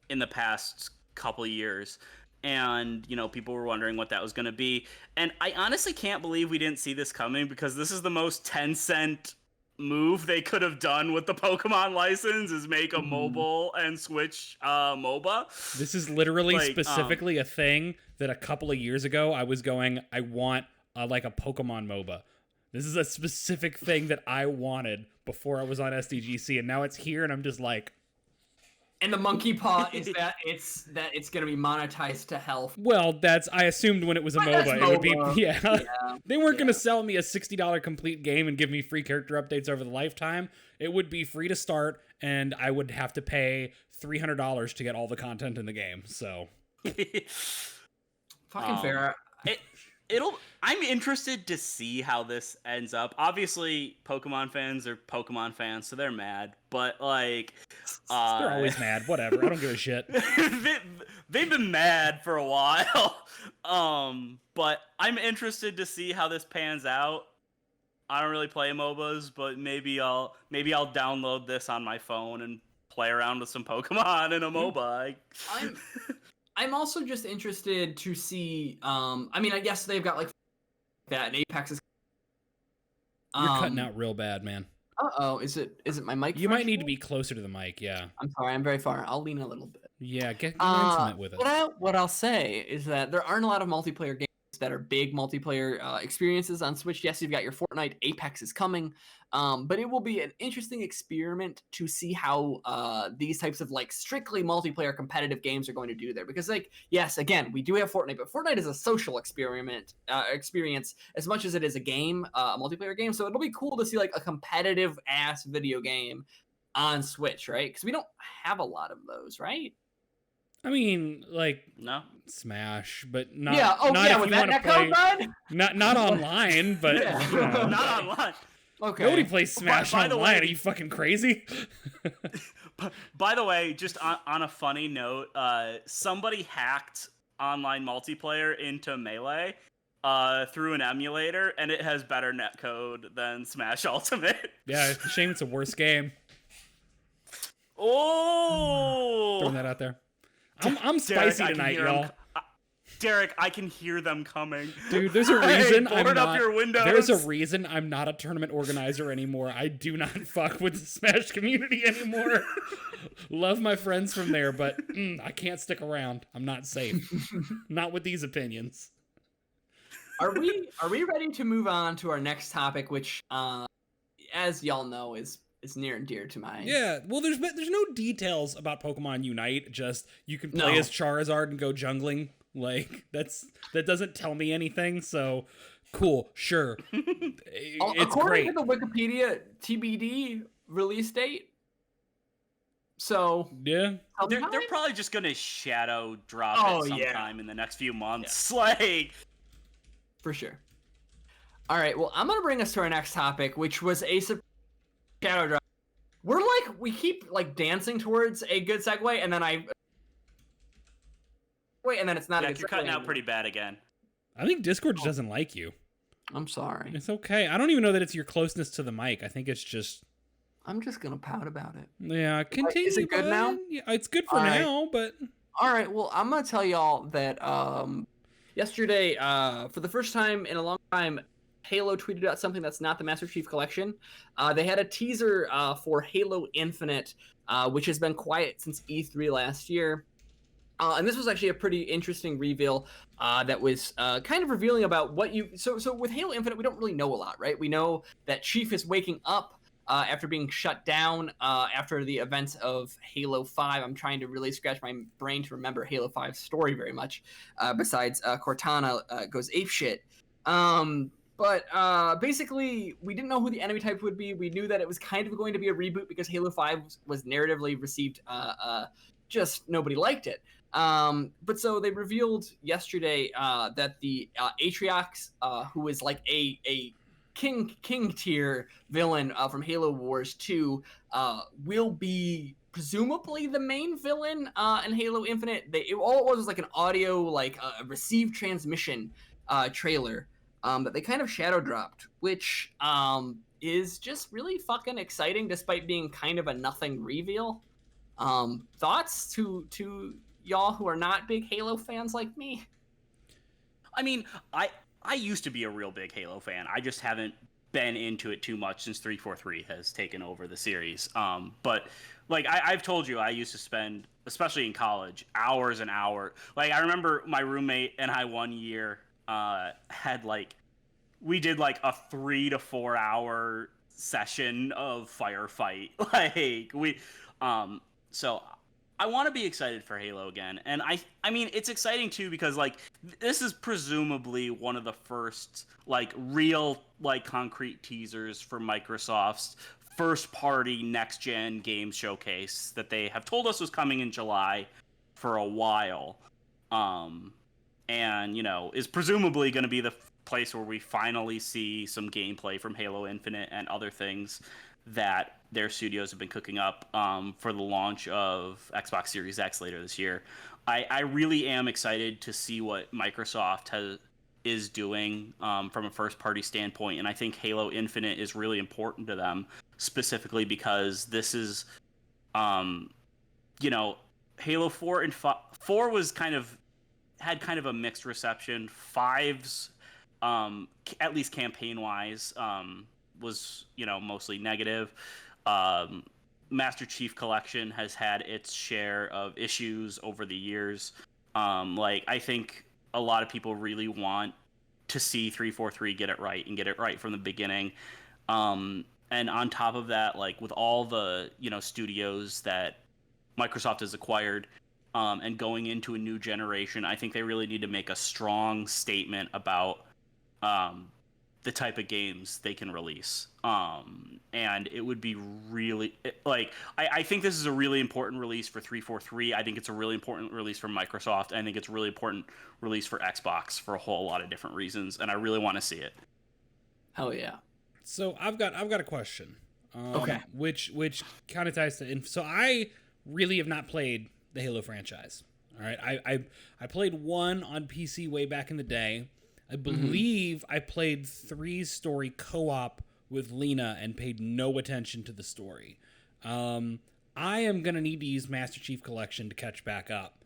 in the past couple of years. And, people were wondering what that was going to be. And I honestly can't believe we didn't see this coming, because this is the most Tencent move they could have done with the Pokemon license, is make a mobile and Switch MOBA. This is literally specifically a thing that a couple of years ago I was going, I want like a Pokemon MOBA. This is a specific thing that I wanted before I was on SDGC, and now it's here, and I'm just like... And the monkey paw is that it's going to be monetized to hell. Well, I assumed when it was a MOBA, it would be, They weren't going to sell me a $60 complete game and give me free character updates over the lifetime. It would be free to start, and I would have to pay $300 to get all the content in the game, so... Fucking fair. I'm interested to see how this ends up. Obviously, Pokemon fans are Pokemon fans, so they're mad. But they're always mad. Whatever. I don't give a shit. They've been mad for a while. But I'm interested to see how this pans out. I don't really play MOBAs, but maybe I'll download this on my phone and play around with some Pokemon in a MOBA. I'm also just interested to see. I guess they've got like that, and Apex is. You're cutting out real bad, man. Is it my mic? You might need to be closer to the mic. Yeah. I'm sorry. I'm very far. I'll lean a little bit. Yeah, get intimate with it. What I'll say is that there aren't a lot of multiplayer games that are big multiplayer experiences on Switch. Yes, you've got your Fortnite. Apex is coming. But it will be an interesting experiment to see how these types of like strictly multiplayer competitive games are going to do there. Because yes, again, we do have Fortnite, but Fortnite is a social experience as much as it is a game, a multiplayer game. So it'll be cool to see like a competitive ass video game on Switch, right? Because we don't have a lot of those, right? I mean, no Smash, but not. Yeah. Oh, not yeah. if With you that want to play. code, Not online, but not online. Okay. Nobody plays Smash online. Are you fucking crazy? By the way, just on a funny note, somebody hacked online multiplayer into Melee through an emulator, and it has better netcode than Smash Ultimate. Yeah, it's a shame it's a worse game. Oh! Throwing that out there. I'm spicy Derek, tonight, y'all. Derek, I can hear them coming. Dude, there's a reason There's a reason I'm not a tournament organizer anymore. I do not fuck with the Smash community anymore. Love my friends from there, but I can't stick around. I'm not safe. Not with these opinions. Are we ready to move on to our next topic, which, as y'all know, is near and dear to my... Yeah, well, there's no details about Pokemon Unite. Just you can play as Charizard and go jungling. Like that doesn't tell me anything. So cool, sure. It's according great. to the Wikipedia, TBD release date. So yeah, they're probably just gonna shadow drop it sometime in the next few months. Yeah. Like, for sure. All right, well, I'm gonna bring us to our next topic, which was a shadow drop. We keep like dancing towards a good segue, and then it's not. Yeah, you're cutting out pretty bad again. I think Discord just doesn't like you. I'm sorry. It's okay. I don't even know that it's your closeness to the mic. I think it's just... I'm just going to pout about it. Yeah, continue. Is it good now? Yeah, it's good for now, but... All right, well, I'm going to tell y'all that yesterday, for the first time in a long time, Halo tweeted out something that's not the Master Chief Collection. They had a teaser for Halo Infinite, which has been quiet since E3 last year. And this was actually a pretty interesting reveal that was kind of revealing about what you... So with Halo Infinite, we don't really know a lot, right? We know that Chief is waking up after being shut down after the events of Halo 5. I'm trying to really scratch my brain to remember Halo 5's story very much, besides Cortana goes apeshit. But basically, we didn't know who the enemy type would be. We knew that it was kind of going to be a reboot because Halo 5 was narratively received... just nobody liked it. But so they revealed yesterday that the Atriox, who is like a king tier villain from Halo Wars 2, will be presumably the main villain in Halo Infinite. All it was like an audio, like a received transmission trailer that they kind of shadow dropped, which is just really fucking exciting despite being kind of a nothing reveal. Thoughts to y'all who are not big Halo fans like me? I mean, I used to be a real big Halo fan. I just haven't been into it too much since 343 has taken over the series. But like I've told you, I used to spend, especially in college, hours and hours. Like I remember my roommate and I one year had we did like a 3 to 4 hour session of Firefight. So I want to be excited for Halo again. And I mean, it's exciting too because like this is presumably one of the first like real like concrete teasers for Microsoft's first party next gen game showcase that they have told us was coming in July for a while. And you know, is presumably going to be the place where we finally see some gameplay from Halo Infinite and other things that their studios have been cooking up for the launch of Xbox Series X later this year. I really am excited to see what Microsoft is doing from a first-party standpoint, and I think Halo Infinite is really important to them, specifically because this is, Halo 4 and 4 was had kind of a mixed reception. 5's, at least campaign-wise, was mostly negative. Master Chief Collection has had its share of issues over the years. I think a lot of people really want to see 343 get it right and get it right from the beginning. And on top of that, like with all the studios that Microsoft has acquired, and going into a new generation, I think they really need to make a strong statement about the type of games they can release. And it would be really I think this is a really important release for 343. I think it's a really important release for Microsoft. I think it's a really important release for Xbox for a whole lot of different reasons, and I really want to see it. Hell yeah. So I've got a question. Okay. Which kind of ties to so I really have not played the Halo franchise. All right. I played 1 on PC way back in the day. I believe I played 3's story co-op with Lena and paid no attention to the story. I am going to need to use Master Chief Collection to catch back up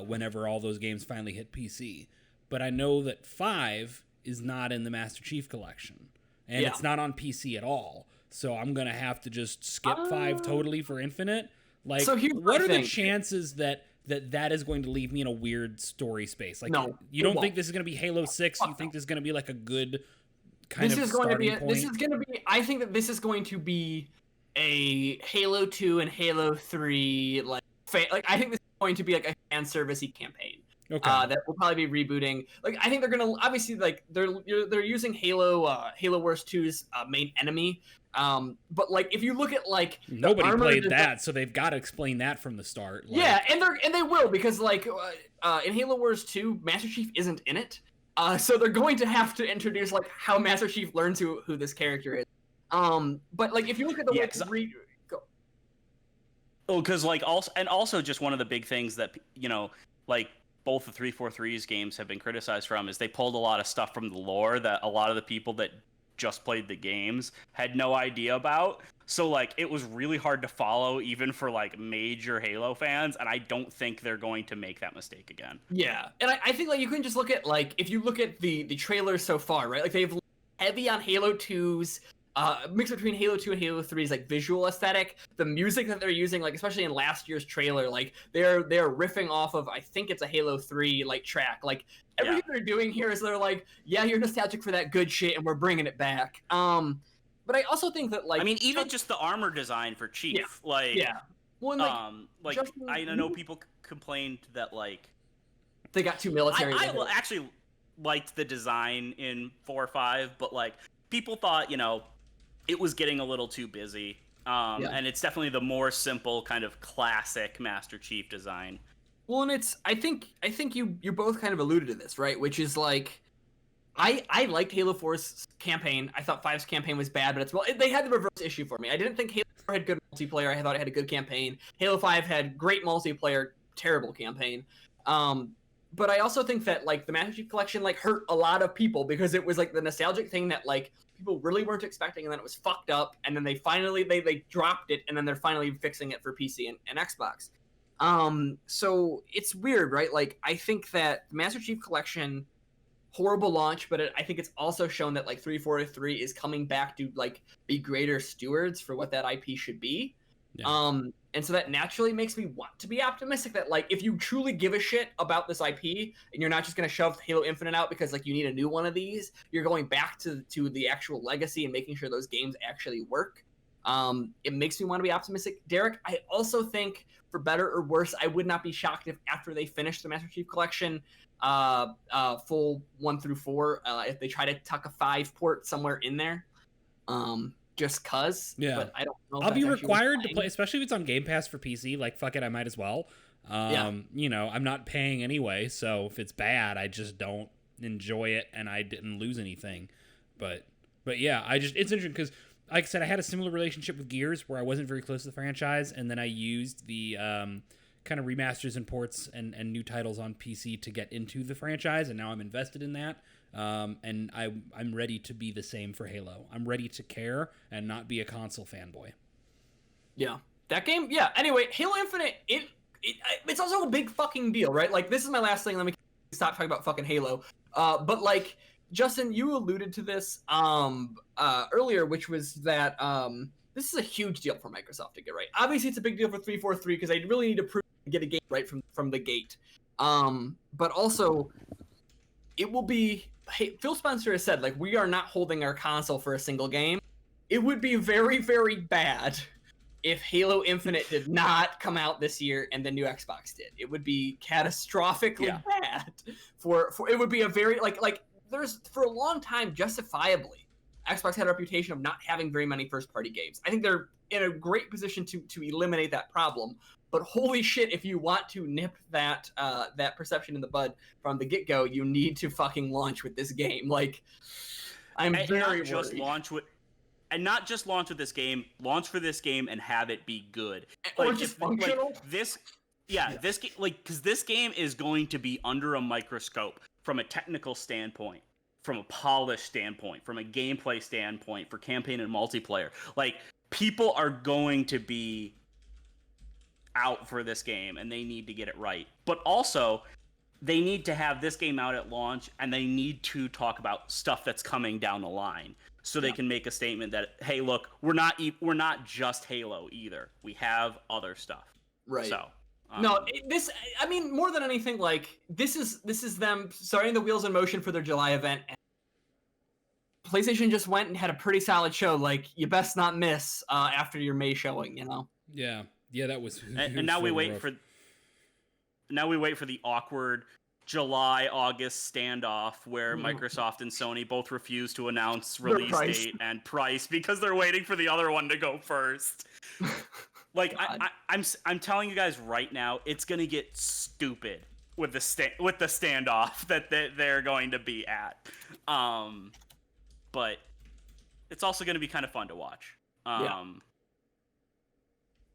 whenever all those games finally hit PC. But I know that 5 is not in the Master Chief Collection. And it's not on PC at all. So I'm going to have to just skip 5 totally for Infinite. Like, so what are the chances that that is going to leave me in a weird story space. Like, No, you don't think this is going to be Halo 6? You think this is going to be like a good kind of starting point? This is going to be. I think that this is going to be a Halo 2 and Halo 3 like I think this is going to be like a fan servicey campaign. Okay. That will probably be rebooting. Like, I think they're gonna obviously like they're using Halo Wars 2's main enemy. But like if you look at like nobody played that, so they've got to explain that from the start. Like... Yeah, and they will, because like in Halo Wars 2, Master Chief isn't in it. So they're going to have to introduce like how Master Chief learns who this character is. But like if you look at the because like also just one of the big things that like both the 343's games have been criticized from is they pulled a lot of stuff from the lore that a lot of the people that just played the games had no idea about. So like it was really hard to follow even for like major Halo fans, and I don't think they're going to make that mistake again. Yeah, and I think like you can just look at like if you look at the trailers so far, right? Like they've heavy on Halo 2's mix between Halo 2 and Halo 3's like visual aesthetic. The music that they're using, like especially in last year's trailer, like they're riffing off of, I think it's a Halo 3 like track. Like everything they're doing here is they're like, yeah, you're nostalgic for that good shit and we're bringing it back. But I also think that like, I mean, even just the armor design for Chief, well, like Justin, I know people complained that like they got too military. I actually liked the design in 4 or 5, but like people thought it was getting a little too busy. And it's definitely the more simple kind of classic Master Chief design. Well, and it's I think you both kind of alluded to this, right? Which is like I liked Halo 4's campaign. I thought 5's campaign was bad, but they had the reverse issue for me. I didn't think Halo 4 had good multiplayer. I thought it had a good campaign. Halo 5 had great multiplayer, terrible campaign. But I also think that like the Master Chief Collection like hurt a lot of people because it was like the nostalgic thing that like people really weren't expecting, and then it was fucked up, and then they finally they dropped it, and then they're finally fixing it for PC and Xbox. So it's weird, right? Like I think that the Master Chief Collection, horrible launch, but I think it's also shown that like 343 is coming back to like be greater stewards for what that IP should be. Yeah. And so that naturally makes me want to be optimistic that like if you truly give a shit about this IP and you're not just going to shove Halo Infinite out because like you need a new one of these, you're going back to the actual legacy and making sure those games actually work. It makes me want to be optimistic. Derek, I also think for better or worse, I would not be shocked if after they finish the Master Chief Collection full 1 through 4, if they try to tuck a 5 port somewhere in there. Just cause, but I don't know. I'll be required to play, especially if it's on Game Pass for PC. Like, fuck it, I might as well. I'm not paying anyway, so if it's bad, I just don't enjoy it, and I didn't lose anything. But yeah, it's interesting because, like I said, I had a similar relationship with Gears where I wasn't very close to the franchise, and then I used the kind of remasters and ports and new titles on PC to get into the franchise, and now I'm invested in that. And I'm ready to be the same for Halo. I'm ready to care and not be a console fanboy. Yeah, that game. Yeah. Anyway, Halo Infinite. It's also a big fucking deal, right? Like this is my last thing. Let me stop talking about fucking Halo. But like Justin, you alluded to this earlier, which was that this is a huge deal for Microsoft to get right. Obviously, it's a big deal for 343 because they really need to prove to get a game right from the gate. But also, it will be. Hey, Phil Spencer has said, like, we are not holding our console for a single game. It would be very, very bad if Halo Infinite did not come out this year and the new Xbox did. It would be catastrophically bad. For it would be a very like there's for a long time justifiably Xbox had a reputation of not having very many first-party games. I think they're in a great position to eliminate that problem. But holy shit, if you want to nip that perception in the bud from the get-go, you need to fucking launch with this game. Like, I'm very worried. Not just launch with this game, launch for this game and have it be good. Or just functional. This game, because this game is going to be under a microscope from a technical standpoint, from a polished standpoint, from a gameplay standpoint, for campaign and multiplayer. Like, people are going to be out for this game and they need to get it right. But also, they need to have this game out at launch and they need to talk about stuff that's coming down the line so they can make a statement that, hey, look, we're not just Halo either. We have other stuff. Right. So, No, I mean, more than anything, like this is them starting the wheels in motion for their July event. And PlayStation just went and had a pretty solid show. Like, you best not miss after your May showing, you know. Yeah, that was. And now we wait for. Now we wait for the awkward July-August standoff where Microsoft and Sony both refuse to announce release date and price because they're waiting for the other one to go first. Like I'm telling you guys right now, it's gonna get stupid with the standoff that they're going to be at. But it's also gonna be kind of fun to watch.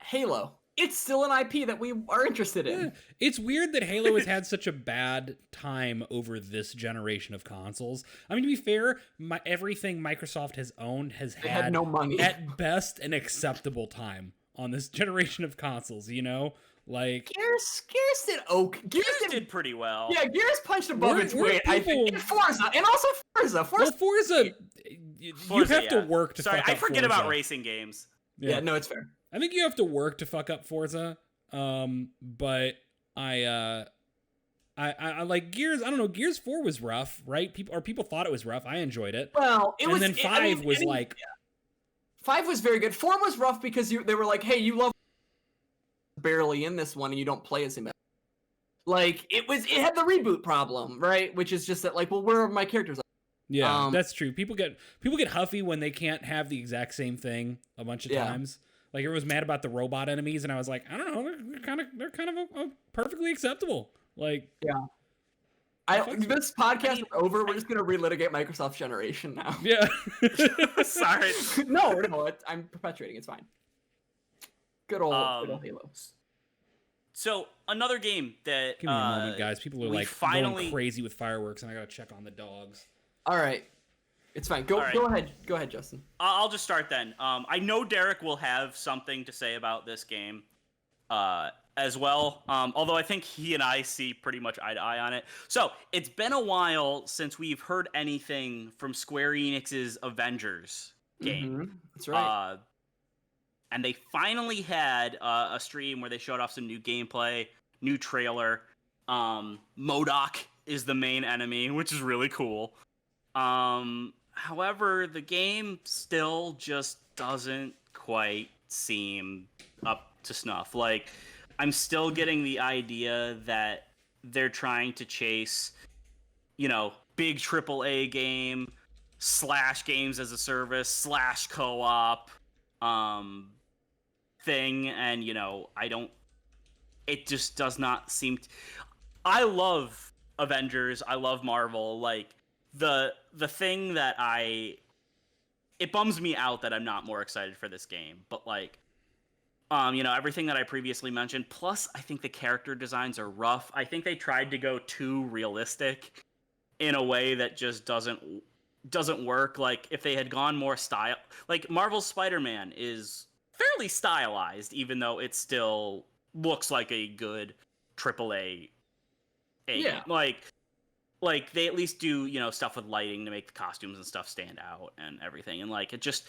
Halo. It's still an IP that we are interested in. Yeah. It's weird that Halo has had such a bad time over this generation of consoles. I mean, to be fair, everything Microsoft has owned has had no money. At best, an acceptable time on this generation of consoles, you know? Like... Gears did okay. Gears did pretty well. Yeah, Gears punched above its weight, I think. And Forza, and also Forza. Well, Forza, you have to work to fuck up I forget Forza. about racing games. Yeah, no, it's fair. I think you have to work to fuck up Forza, but I like Gears. I don't know. Gears 4 was rough, right? People thought it was rough. I enjoyed it. Well, it was. And then 5 was like. Yeah. 5 was very good. 4 was rough because they were like, "Hey, you love barely in this one, and you don't play as him." Like it had the reboot problem, right? Which is just that, like, well, where are my characters? Yeah, that's true. People get huffy when they can't have the exact same thing a bunch of times. Like, everyone was mad about the robot enemies, and I was like, I don't know, they're kind of perfectly acceptable. Like, this podcast is over. We're just gonna relitigate Microsoft's generation now. Yeah. Sorry. No, I'm perpetuating. It's fine. Good old Halo. So another game that give me a moment, guys. People are like going crazy with fireworks, and I gotta check on the dogs. All right. It's fine. Go ahead. Go ahead, Justin. I'll just start then. I know Derek will have something to say about this game as well. Although I think he and I see pretty much eye to eye on it. So it's been a while since we've heard anything from Square Enix's Avengers game. Mm-hmm. That's right. And they finally had a stream where they showed off some new gameplay, new trailer. MODOK is the main enemy, which is really cool. However, the game still just doesn't quite seem up to snuff. Like, I'm still getting the idea that they're trying to chase, you know, big AAA game / games as a service / co-op thing, and, you know, it just does not seem I love Avengers, I love Marvel. Like, the thing that it bums me out that I'm not more excited for this game, but like, you know, everything that I previously mentioned, plus I think the character designs are rough. I think they tried to go too realistic in a way that just doesn't work. Like, if they had gone more style, like Marvel's Spider-Man is fairly stylized, even though it still looks like a good AAA game. Like they at least do, you know, stuff with lighting to make the costumes and stuff stand out and everything. And like, it just,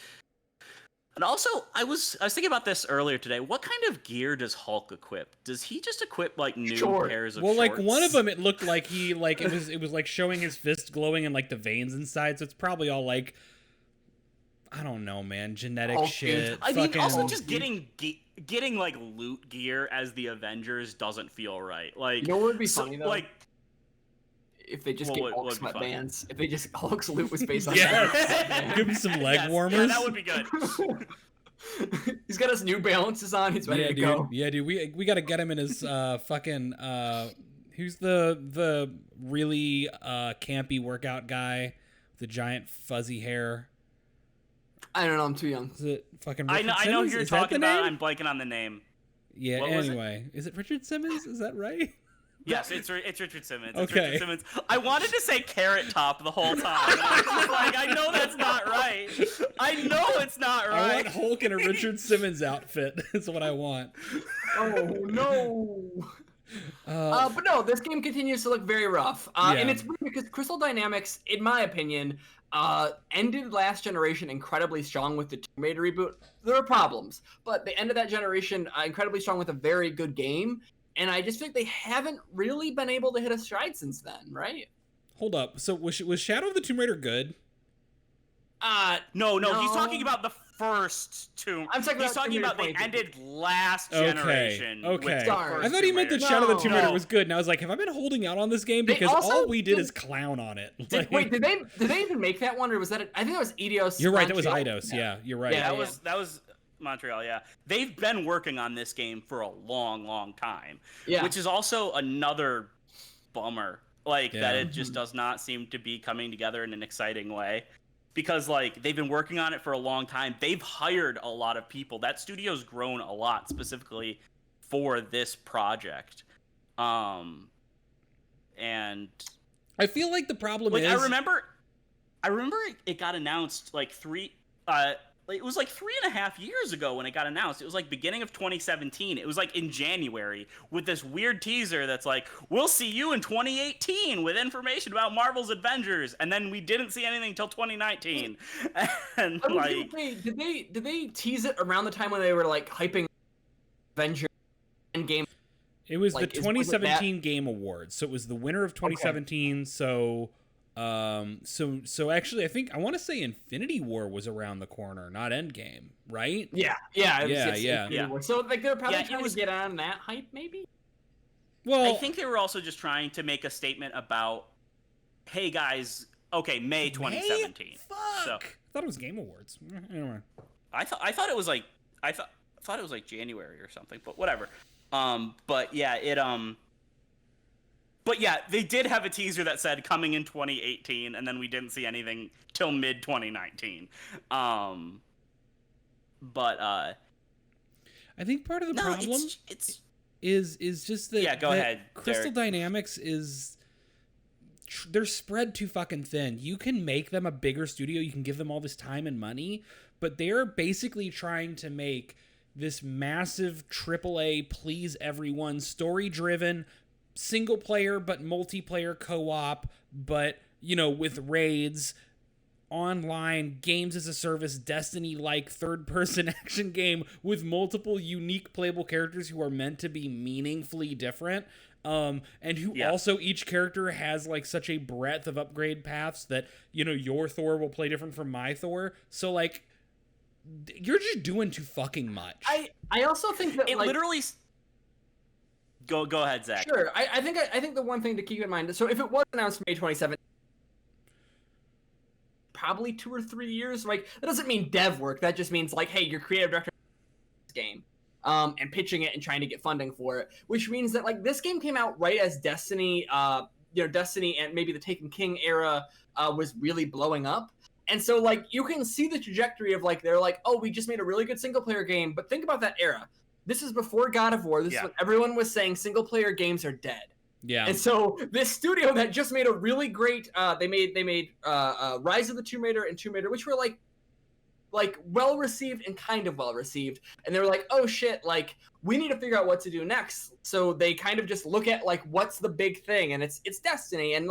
and also I was thinking about this earlier today. What kind of gear does Hulk equip? Does he just equip like new pairs of shorts? Like one of them, it looked like he like it was like showing his fist glowing and like the veins inside. So it's probably all like, I don't know, man, genetic Hulk shit. I mean, also just getting like loot gear as the Avengers doesn't feel right. Like, you know what would be funny though? Like, if they just get Hulk sweatbands. If they just Hulk's loot was based on give him some leg warmers. Yeah, that would be good. He's got his New Balances on. He's ready to go. Yeah, dude. We got to get him in his fucking who's the really campy workout guy with the giant fuzzy hair? I don't know. I'm too young. Is it fucking? I know who you're talking about. I'm blanking on the name. Yeah. Anyway, is it Richard Simmons? Is that right? Yes, it's Richard Simmons. Okay. It's Richard Simmons. I wanted to say Carrot Top the whole time. I know that's not right. I know it's not right. I want Hulk in a Richard Simmons outfit. That's what I want. Oh no. But no, this game continues to look very rough. And it's weird because Crystal Dynamics, in my opinion, ended last generation incredibly strong with the Tomb Raider reboot. There were problems, but they ended that generation incredibly strong with a very good game. And I just think they haven't really been able to hit a stride since then, right? Hold up. So was Shadow of the Tomb Raider good? No, he's talking about the first Tomb. He's talking about they ended last generation. Okay. Stars. I thought he meant that Shadow of the Tomb Raider was good, and I was like, have I been holding out on this game? Because all we did is clown on it. Wait, did they even make that one, or was that? I think that was Eidos. You're right. That was Eidos. Yeah, you're right. Yeah, that was Montreal. Yeah, they've been working on this game for a long time. Yeah, which is also another bummer. That it just does not seem to be coming together in an exciting way. Because, they've been working on it for a long time. They've hired a lot of people. That studio's grown a lot, specifically for this project. And I feel like the problem is... I remember it got announced, it was 3.5 years ago when it got announced. It was beginning of 2017. It was in January with this weird teaser that's we'll see you in 2018 with information about Marvel's Avengers, and then we didn't see anything until 2019. And did they tease it around the time when they were hyping Avengers Endgame? It was the 2017 Game Awards, so it was the winner of 2017. Okay. So actually, I want to say Infinity War was around the corner, not Endgame, right? Yeah. So they're probably trying to get on that hype, maybe. Well, I think they were also just trying to make a statement about, hey guys, okay, May 2017. Fuck. So, I thought it was Game Awards. Anyway, I thought it was I thought it was January or something, but whatever. But yeah, But yeah, they did have a teaser that said coming in 2018, and then we didn't see anything till mid 2019. But I think part of the problem is just that. Go ahead. Crystal Dynamics is they're spread too fucking thin. You can make them a bigger studio, you can give them all this time and money, but they're basically trying to make this massive AAA please everyone, story driven, single player but multiplayer co-op, but with raids, online games as a service, Destiny-like third-person action game with multiple unique playable characters who are meant to be meaningfully different, and who also each character has such a breadth of upgrade paths that your Thor will play different from my Thor. So you're just doing too fucking much. I also think that it literally. Go ahead, Zach. Sure. I think the one thing to keep in mind, so if it was announced May 27th, probably 2 or 3 years, that doesn't mean dev work. That just means hey, you're creative director of this game, and pitching it and trying to get funding for it, which means that this game came out right as Destiny, Destiny and maybe the Taken King era was really blowing up. And so you can see the trajectory of they're oh, we just made a really good single player game, but think about that era. This is before God of War. This is when everyone was saying single-player games are dead. Yeah. And so this studio that just made a really great, they made Rise of the Tomb Raider and Tomb Raider, which were well received and kind of well received. And they were oh shit, we need to figure out what to do next. So they kind of just look at what's the big thing, and it's Destiny. And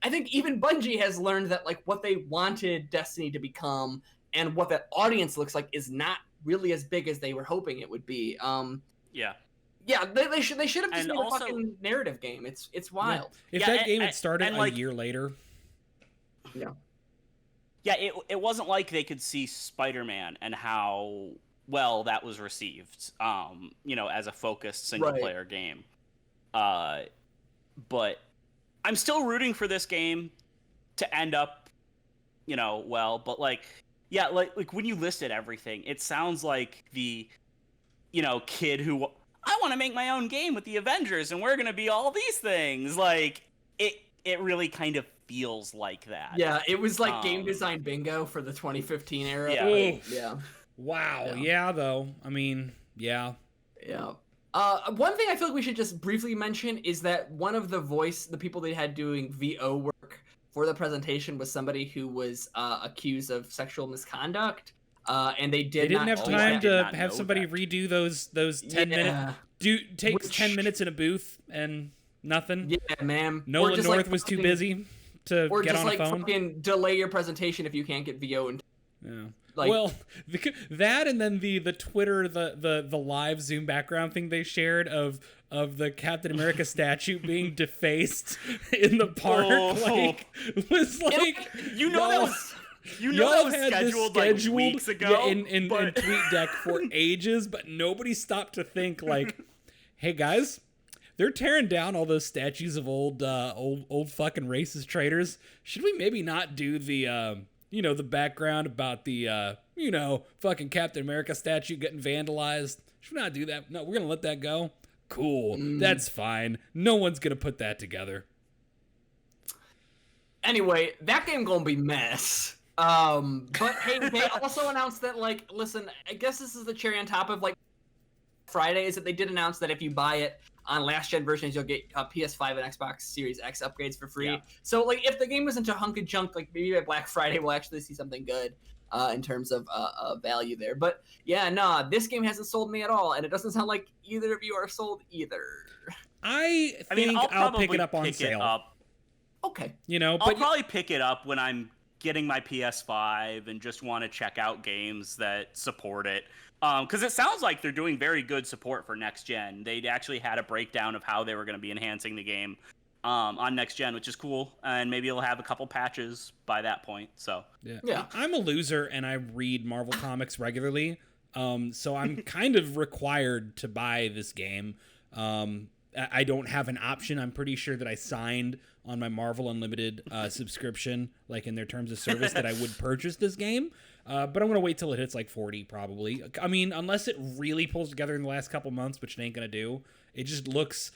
I think even Bungie has learned that what they wanted Destiny to become and what that audience looks like is not really as big as they were hoping it would be. Yeah, they should have just made a fucking narrative game. It's wild. Yeah. If that game had started a year later. Yeah. Yeah, it wasn't like they could see Spider-Man and how well that was received, as a focused single-player game. But I'm still rooting for this game to end up, well, but yeah, when you listed everything, it sounds like the, kid who, I want to make my own game with the Avengers and we're going to be all these things. It really kind of feels like that. Yeah, it was game design bingo for the 2015 era. Yeah. Yeah. Wow. Yeah, though. I mean, yeah. Yeah. One thing I feel like we should just briefly mention is that one of the people they had doing VO work for the presentation was somebody who was accused of sexual misconduct, and they didn't have time to have somebody redo those 10 minutes. Takes 10 minutes in a booth and nothing. Yeah, ma'am. Nolan North was too busy to get on a phone. Or just fucking delay your presentation if you can't get VO. Like, well, that and then the Twitter the live Zoom background thing they shared of the Captain America statue being defaced in the park, like was like you know that was. You know y'all that was had scheduled, this like weeks ago. in TweetDeck for ages, but nobody stopped to think like, hey guys, they're tearing down all those statues of old fucking racist traitors. Should we maybe not do the the background about the fucking Captain America statue getting vandalized? Should we not do that? No, we're gonna let that go. Cool, that's fine. No one's gonna put that together. Anyway, that game gonna be mess. But hey, they also announced that, like, listen, I guess this is the cherry on top of, like, Friday, is that they did announce that if you buy it on last-gen versions, you'll get PS5 and Xbox Series X upgrades for free. Yeah. So, like, if the game wasn't a hunk of junk, like, maybe by Black Friday we'll actually see something good in terms of value there. But, yeah, nah, this game hasn't sold me at all, and it doesn't sound like either of you are sold either. I mean, I'll pick it up on sale. Okay. I'll probably pick it up when I'm getting my PS5 and just want to check out games that support it. Because it sounds like they're doing very good support for next gen. They actually had a breakdown of how they were going to be enhancing the game on next gen, which is cool. And maybe it'll have a couple patches by that point. So yeah. I'm a loser and I read Marvel comics regularly. So I'm kind of required to buy this game. I don't have an option. I'm pretty sure that I signed on my Marvel Unlimited subscription, like in their terms of service, that I would purchase this game. But I'm going to wait till it hits like 40 probably. I mean, unless it really pulls together in the last couple months, which it ain't going to do. It just looks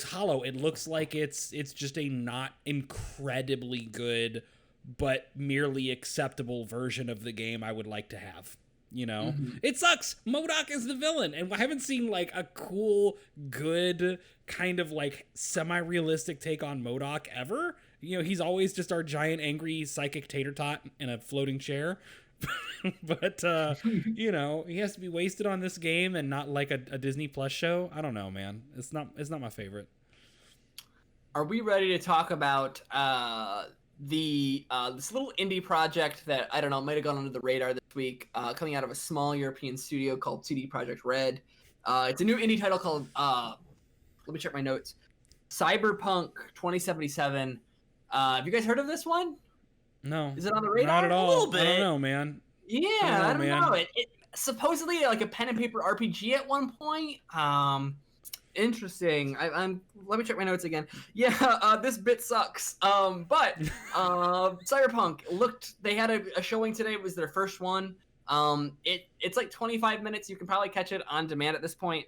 hollow. It looks like it's just a not incredibly good, but merely acceptable version of the game I would like to have. It sucks. MODOK is the villain, and I haven't seen like a cool, good kind of like semi-realistic take on MODOK ever. He's always just our giant angry psychic tater tot in a floating chair. But he has to be wasted on this game and not like a Disney Plus show. I don't know, man. It's not my favorite. Are we ready to talk about this little indie project that, I don't know, might have gone under the radar this week, coming out of a small European studio called CD Projekt Red? It's a new indie title called, let me check my notes, Cyberpunk 2077. Have you guys heard of this one? No. Is it on the radar? Not at all. A little bit. I don't know, man. Yeah, I don't know. It supposedly like a pen and paper RPG at one point. Interesting. I'm. Let me check my notes again. Yeah, this bit sucks. But Cyberpunk looked. They had a showing today. It was their first one. It's like 25 minutes. You can probably catch it on demand at this point.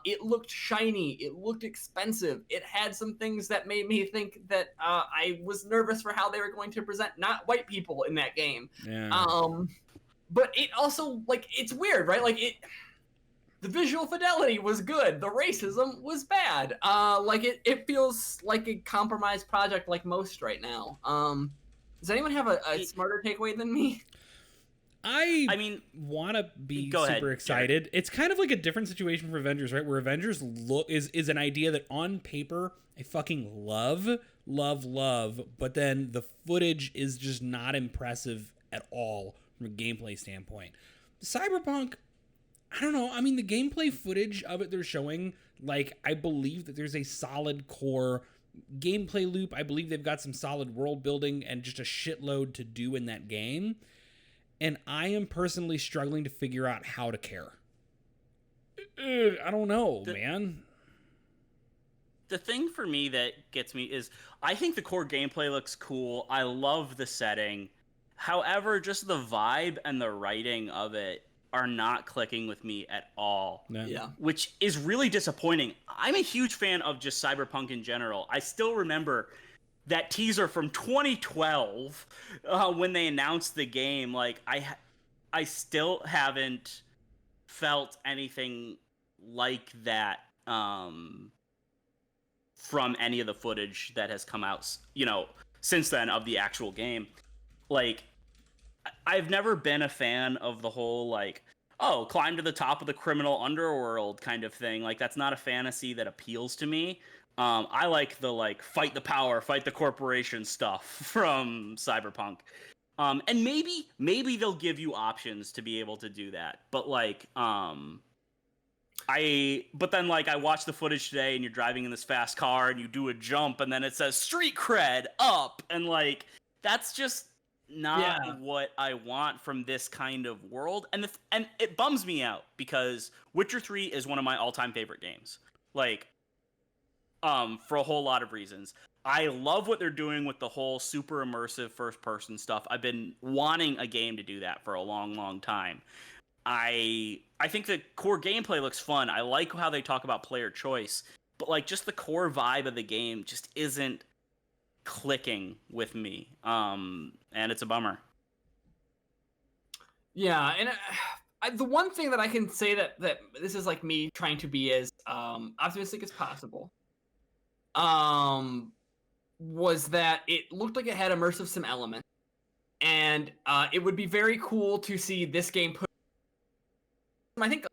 It looked shiny. It looked expensive. It had some things that made me think that I was nervous for how they were going to present not white people in that game. Yeah. But it also, like, it's weird, right? Like, the visual fidelity was good. The racism was bad. It feels like a compromised project like most right now. Does anyone have a smarter takeaway than me? I mean, want to be super excited. Jared. It's kind of like a different situation for Avengers, right? Where Avengers is an idea that on paper I fucking love, but then the footage is just not impressive at all from a gameplay standpoint. Cyberpunk, I don't know. I mean, the gameplay footage of it they're showing, like, I believe that there's a solid core gameplay loop. I believe they've got some solid world building and just a shitload to do in that game. And I am personally struggling to figure out how to care. I don't know, man. The thing for me that gets me is I think the core gameplay looks cool. I love the setting. However, just the vibe and the writing of it are not clicking with me at all. Yeah. Which is really disappointing. I'm a huge fan of just Cyberpunk in general. I still remember that teaser from 2012 when they announced the game. Like, I still haven't felt anything like that from any of the footage that has come out, since then of the actual game. Like, I've never been a fan of the whole, like, oh, climb to the top of the criminal underworld kind of thing. Like, that's not a fantasy that appeals to me. I like the, like, fight the power, fight the corporation stuff from Cyberpunk. And maybe they'll give you options to be able to do that. But like, but then like I watched the footage today, and you're driving in this fast car, and you do a jump, and then it says street cred up, and like that's just not what I want from this kind of world, and it bums me out because Witcher 3 is one of my all-time favorite games. Like, for a whole lot of reasons. I love what they're doing with the whole super immersive first-person stuff. I've been wanting a game to do that for a long, long time. I think the core gameplay looks fun. I like how they talk about player choice, but like just the core vibe of the game just isn't clicking with me. And it's a bummer. Yeah, and the one thing that I can say that this is like me trying to be as optimistic as possible. Was that it looked like it had immersive sim elements, and it would be very cool to see this game put. I think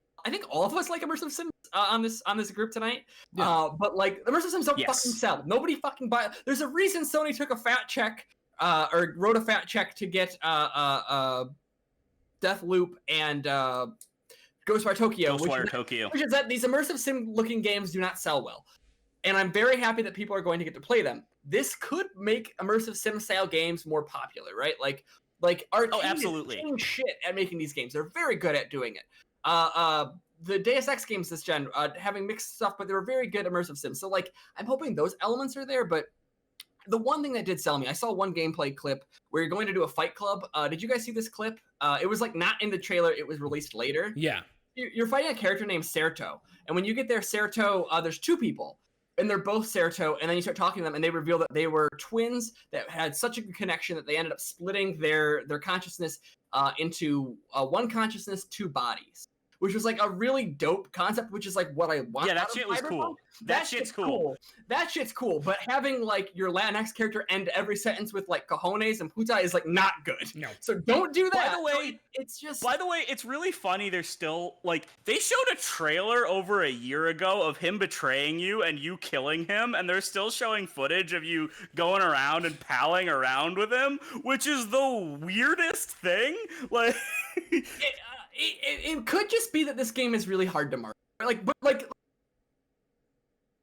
all of us like immersive sims on this group tonight. Yeah. But like immersive sims don't fucking sell. Nobody fucking buy. There's a reason Sony took a fat check, or wrote a fat check to get Deathloop and Ghostwire Tokyo, which is that these immersive sim looking games do not sell well. And I'm very happy that people are going to get to play them. This could make immersive sim style games more popular, right? Like our team absolutely is doing shit at making these games. They're very good at doing it. The Deus Ex games this gen, having mixed stuff, but they were very good immersive sims. So like, I'm hoping those elements are there. But the one thing that did sell me, I saw one gameplay clip where you're going to do a fight club. Did you guys see this clip? It was like not in the trailer. It was released later. Yeah. You're fighting a character named Serto. And when you get there, Serto, there's two people. And they're both Serto, and then you start talking to them, and they reveal that they were twins that had such a good connection that they ended up splitting their consciousness into one consciousness, two bodies, which was like a really dope concept, which is like what I want. Yeah, that shit was cool. That shit's cool. That shit's cool. But having like your Latinx character end every sentence with like cojones and puta is like not good. No. So don't do that. By the way, it's really funny. There's still like they showed a trailer over a year ago of him betraying you and you killing him, and they're still showing footage of you going around and palling around with him, which is the weirdest thing. Like. It could just be that this game is really hard to market. But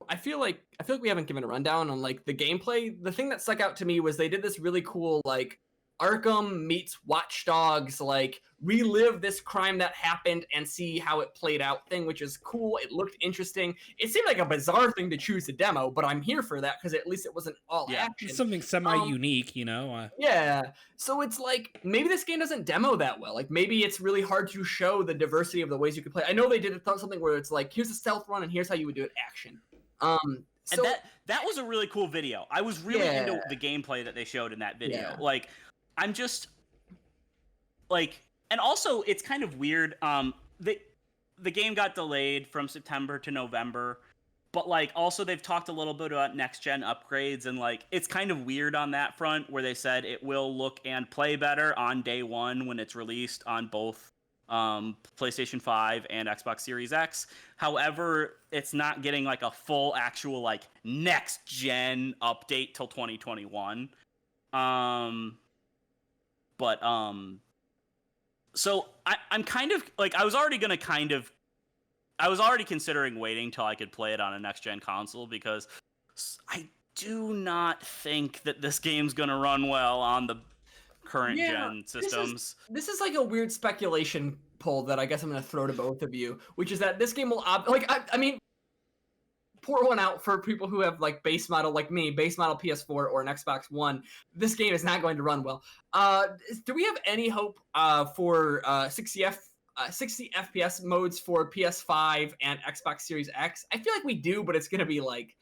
I feel like we haven't given a rundown on like the gameplay. The thing that stuck out to me was they did this really cool like Arkham meets Watch Dogs, like relive this crime that happened and see how it played out thing, which is cool. It looked interesting. It seemed like a bizarre thing to choose to demo, but I'm here for that because at least it wasn't all action. Something semi-unique, you know? Yeah. So it's like, maybe this game doesn't demo that well. Like, maybe it's really hard to show the diversity of the ways you could play. I know they did something where it's like, here's a stealth run and here's how you would do it action. So, and that was a really cool video. I was really into the gameplay that they showed in that video. Yeah. Like, I'm just like, and also it's kind of weird. The game got delayed from September to November, but like also they've talked a little bit about next gen upgrades, and like it's kind of weird on that front where they said it will look and play better on day one when it's released on both PlayStation 5 and Xbox Series X. However, it's not getting like a full actual like next gen update till 2021. So I'm kind of like I was already considering waiting till I could play it on a next gen console because I do not think that this game's gonna run well on the current gen systems. This is like a weird speculation poll that I guess I'm gonna throw to both of you, which is that this game will I mean, pour one out for people who have like base model like me, base model PS4 or an Xbox One. This game is not going to run well. Do we have any hope for 60 FPS modes for PS5 and Xbox Series X? I feel like we do, but it's gonna be like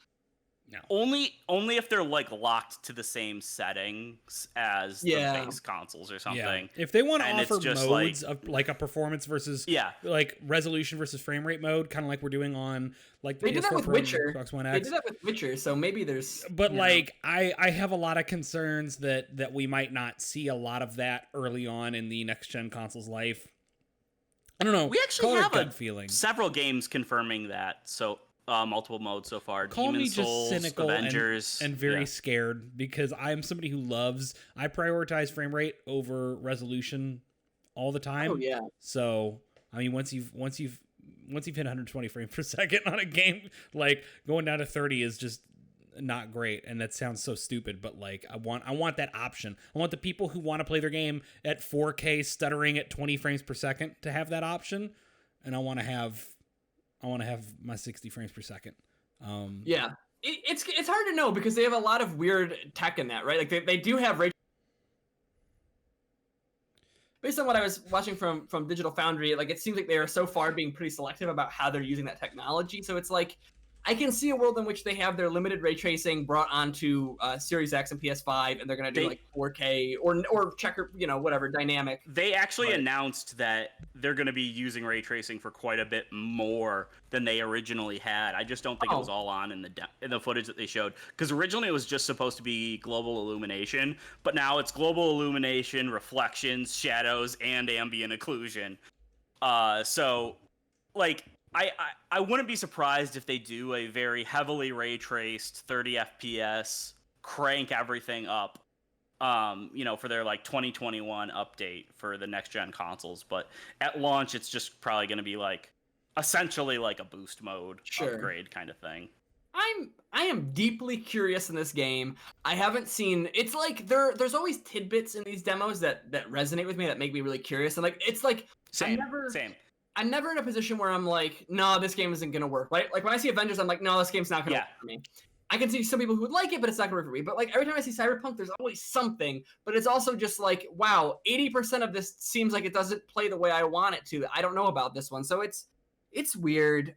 no. Only if they're like locked to the same settings as the base consoles or something. Yeah. If they want to offer modes of like a performance versus like resolution versus frame rate mode, kind of like we're doing on like the they did that with Witcher. Xbox One X. They did that with Witcher, so maybe there's. But like I have a lot of concerns that we might not see a lot of that early on in the next gen console's life. I don't know. We actually have a feeling. Several games confirming that. So multiple modes so far. Call Demon me Souls, just cynical Avengers, and very scared, because I'm somebody who I prioritize frame rate over resolution all the time. Oh yeah. So I mean, once you've hit 120 frames per second on a game, like going down to 30 is just not great. And that sounds so stupid, but like I want that option. I want the people who want to play their game at 4K stuttering at 20 frames per second to have that option, and I want to have my 60 frames per second. Yeah, it's hard to know because they have a lot of weird tech in that, right? Like they do have ray. Based on what I was watching from Digital Foundry, like it seems like they are so far being pretty selective about how they're using that technology. So it's like I can see a world in which they have their limited ray tracing brought onto Series X and PS5, and they're going to do like 4K or checker, whatever, dynamic. They actually announced that they're going to be using ray tracing for quite a bit more than they originally had. I just don't think it was all on in the footage that they showed, because originally it was just supposed to be global illumination, but now it's global illumination, reflections, shadows, and ambient occlusion. So, like, I wouldn't be surprised if they do a very heavily ray traced 30 FPS, crank everything up, for their like 2021 update for the next gen consoles. But at launch, it's just probably going to be like essentially like a boost mode upgrade kind of thing. I am deeply curious in this game. I haven't seen. It's like there's always tidbits in these demos that resonate with me, that make me really curious, and like it's like same. I'm never in a position where I'm like, no, this game isn't going to work, right? Like when I see Avengers, I'm like, no, this game's not going to work for me. I can see some people who would like it, but it's not going to work for me. But like every time I see Cyberpunk, there's always something, but it's also just like, wow, 80% of this seems like it doesn't play the way I want it to. I don't know about this one. So it's weird.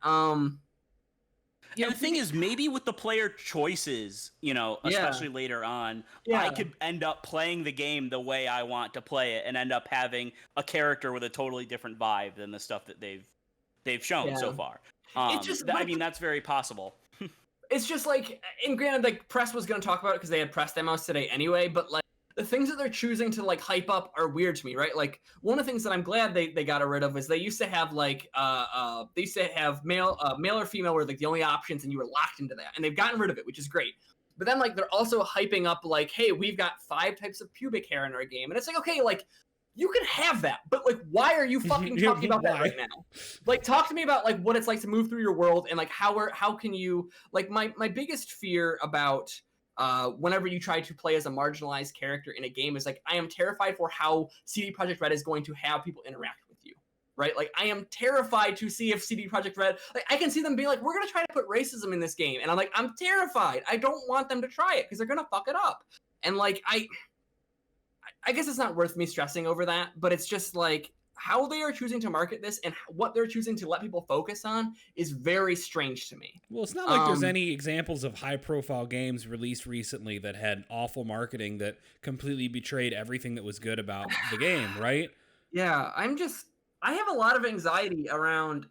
The thing is, maybe with the player choices, especially later on, I could end up playing the game the way I want to play it and end up having a character with a totally different vibe than the stuff that they've shown so far. It's just, I mean, that's very possible. It's just like, and granted, like press was going to talk about it because they had press demos today anyway, but like the things that they're choosing to like hype up are weird to me, right? Like one of the things that I'm glad they got rid of is they used to have like they used to have male or female were like the only options, and you were locked into that, and they've gotten rid of it, which is great. But then like they're also hyping up like, hey, we've got 5 types of pubic hair in our game, and it's like, okay, like you can have that, but like why are you fucking talking about that right now? Like talk to me about like what it's like to move through your world, and like how can you like my biggest fear about whenever you try to play as a marginalized character in a game is like I am terrified for how CD Projekt Red is going to have people interact with you, right? Like I am terrified to see if CD Projekt Red, like I can see them being like, we're gonna try to put racism in this game, and I'm like, I'm terrified. I don't want them to try it because they're gonna fuck it up. And like I guess it's not worth me stressing over that, but it's just like how they are choosing to market this and what they're choosing to let people focus on is very strange to me. Well, it's not like there's any examples of high-profile games released recently that had awful marketing that completely betrayed everything that was good about the game, right? Yeah, I have a lot of anxiety around,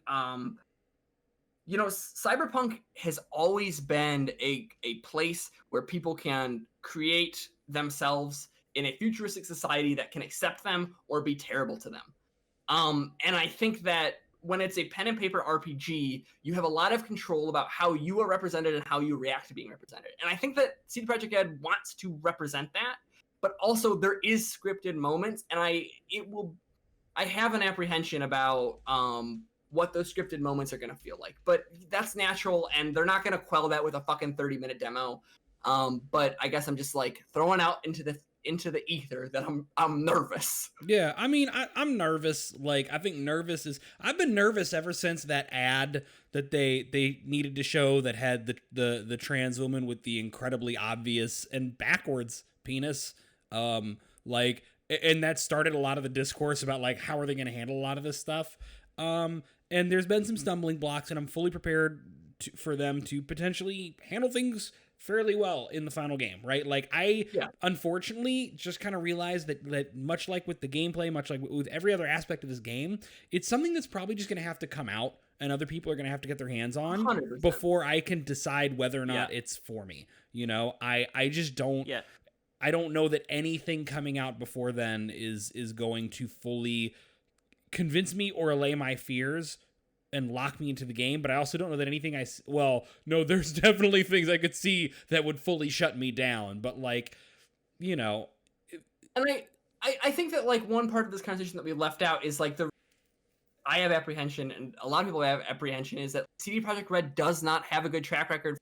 Cyberpunk has always been a place where people can create themselves in a futuristic society that can accept them or be terrible to them. And I think that when it's a pen and paper RPG, you have a lot of control about how you are represented and how you react to being represented. And I think that CD Projekt Red wants to represent that, but also there is scripted moments, and I have an apprehension about what those scripted moments are going to feel like. But that's natural, and they're not going to quell that with a fucking 30-minute demo. But I guess I'm just like throwing out into the ether that I'm nervous. Yeah, I mean, I'm nervous. Like, I think I've been nervous ever since that ad that they needed to show that had the trans woman with the incredibly obvious and backwards penis. And that started a lot of the discourse about like how are they going to handle a lot of this stuff. And there's been some stumbling blocks, and I'm fully prepared for them to potentially handle things fairly well in the final game, right? Like unfortunately just kind of realized that much like with the gameplay, much like with every other aspect of this game, it's something that's probably just going to have to come out and other people are going to have to get their hands on 100%. Before I can decide whether or not it's for me. I just don't, I don't know that anything coming out before then is going to fully convince me or allay my fears and lock me into the game, but I also don't know that anything well, no, there's definitely things I could see that would fully shut me down, but like, you know. And I think that like one part of this conversation that we left out is like I have apprehension, and a lot of people have apprehension, is that CD Projekt Red does not have a good track record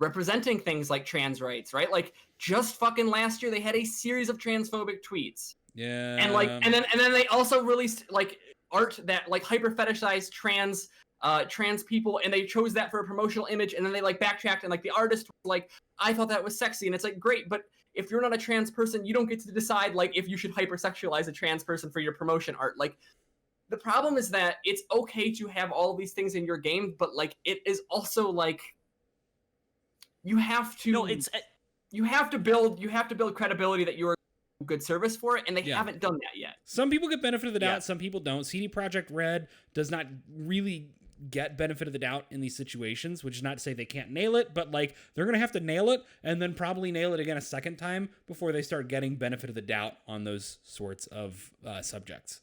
representing things like trans rights, right? Like just fucking last year they had a series of transphobic tweets. Yeah. And like and then they also released like art that like hyper fetishized trans people, and they chose that for a promotional image, and then they like backtracked, and like the artist was like, I thought that was sexy, and it's like, great, but if you're not a trans person, you don't get to decide like if you should hypersexualize a trans person for your promotion art. Like the problem is that it's okay to have all of these things in your game, but like it is also like you have to you have to build credibility that you're a good service for it, and they haven't done that yet. Some people get benefit of the doubt, some people don't. CD Projekt Red does not really get benefit of the doubt in these situations, which is not to say they can't nail it, but like they're gonna have to nail it and then probably nail it again a second time before they start getting benefit of the doubt on those sorts of subjects.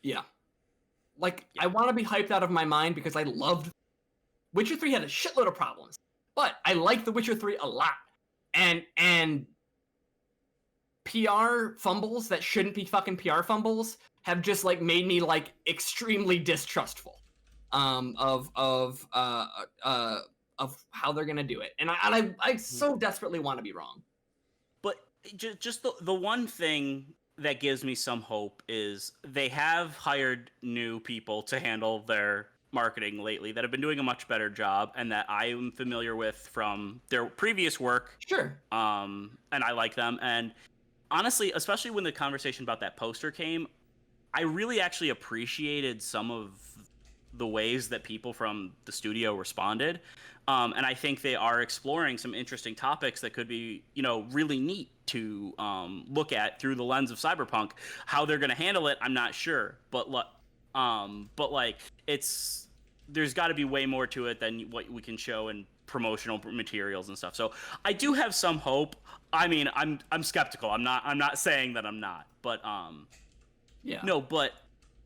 Yeah. Like, I want to be hyped out of my mind because I loved Witcher 3 had a shitload of problems, but I like The Witcher 3 a lot. And PR fumbles that shouldn't be fucking PR fumbles have just like made me like extremely distrustful of how they're gonna do it. And I so desperately want to be wrong. But just the one thing that gives me some hope is they have hired new people to handle their marketing lately that have been doing a much better job, and that I am familiar with from their previous work. Sure. And I like them. And honestly, especially when the conversation about that poster came, I really actually appreciated some of the ways that people from the studio responded. And I think they are exploring some interesting topics that could be, really neat to look at through the lens of Cyberpunk. How they're going to handle it, I'm not sure. But there's got to be way more to it than what we can show in promotional materials and stuff. So I do have some hope. I mean, I'm skeptical. I'm not saying that I'm not. But yeah. No, but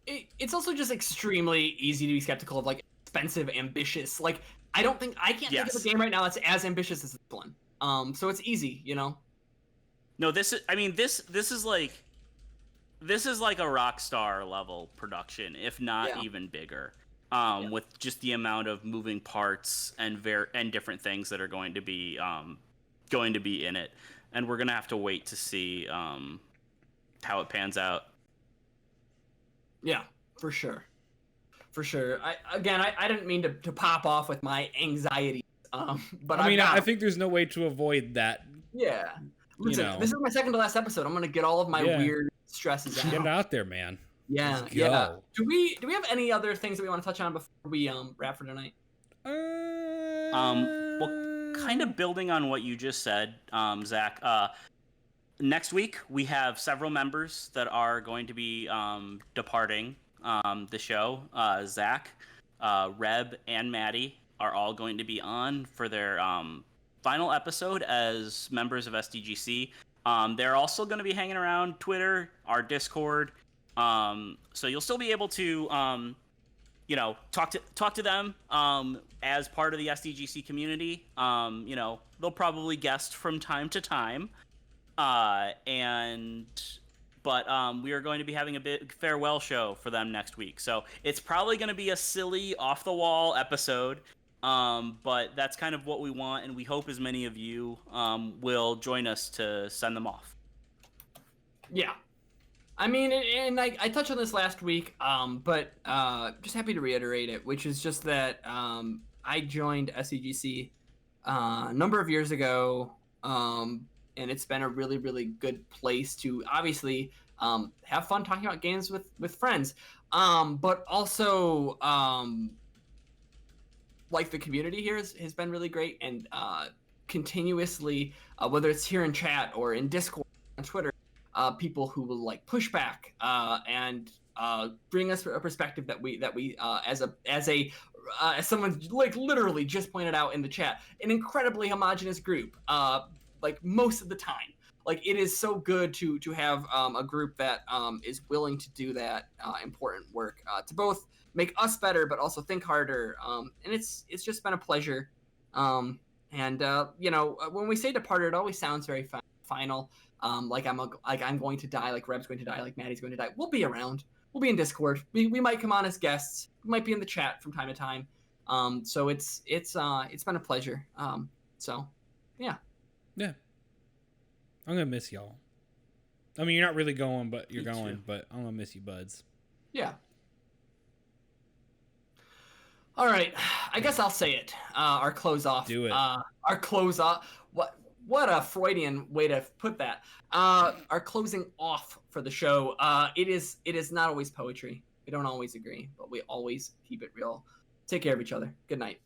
it's also just extremely easy to be skeptical of like expensive, ambitious. Like I can't think of a game right now that's as ambitious as this one. So it's easy, No, this is like a Rockstar level production, if not even bigger. With just the amount of moving parts and different things that are going to be in it, and we're gonna have to wait to see how it pans out. Yeah, for sure. I didn't mean to pop off with my anxiety, but I think there's no way to avoid that. Yeah. Listen, this is my second to last episode. I'm gonna get all of my weird stresses out. Get it out there, man. Yeah. Do we have any other things that we want to touch on before we wrap for tonight? Well, kind of building on what you just said, Zach. Next week we have several members that are going to be departing the show. Zach, Reb, and Maddie are all going to be on for their final episode as members of SDGC. They're also going to be hanging around Twitter, our Discord. So you'll still be able to, talk to them as part of the SDGC community. They'll probably guest from time to time. But we are going to be having a big farewell show for them next week. So it's probably going to be a silly, off-the-wall episode. But that's kind of what we want, and we hope as many of you will join us to send them off. Yeah. I mean, and I touched on this last week, but just happy to reiterate it, which is just that I joined SDGC a number of years ago, and it's been a really, really good place to obviously have fun talking about games with friends, but also like the community here has been really great, and continuously, whether it's here in chat or in Discord on Twitter, people who will like push back and bring us a perspective that we as someone like literally just pointed out in the chat, an incredibly homogenous group, like most of the time. Like it is so good to have a group that is willing to do that important work to both make us better, but also think harder. And it's just been a pleasure. When we say departed, it always sounds very final. Like I'm going to die, like Reb's going to die, like Maddie's going to die. We'll be around. We'll be in Discord. We might come on as guests. We might be in the chat from time to time. So it's been a pleasure. Yeah. Yeah. I'm gonna miss y'all. I mean, you're not really going, but you're going. But I'm gonna miss you, buds. Yeah. All right. I guess I'll say it. Our close off. Do it. Our close off. What a Freudian way to put that. Our closing off for the show. It is not always poetry. We don't always agree, but we always keep it real. Take care of each other. Good night.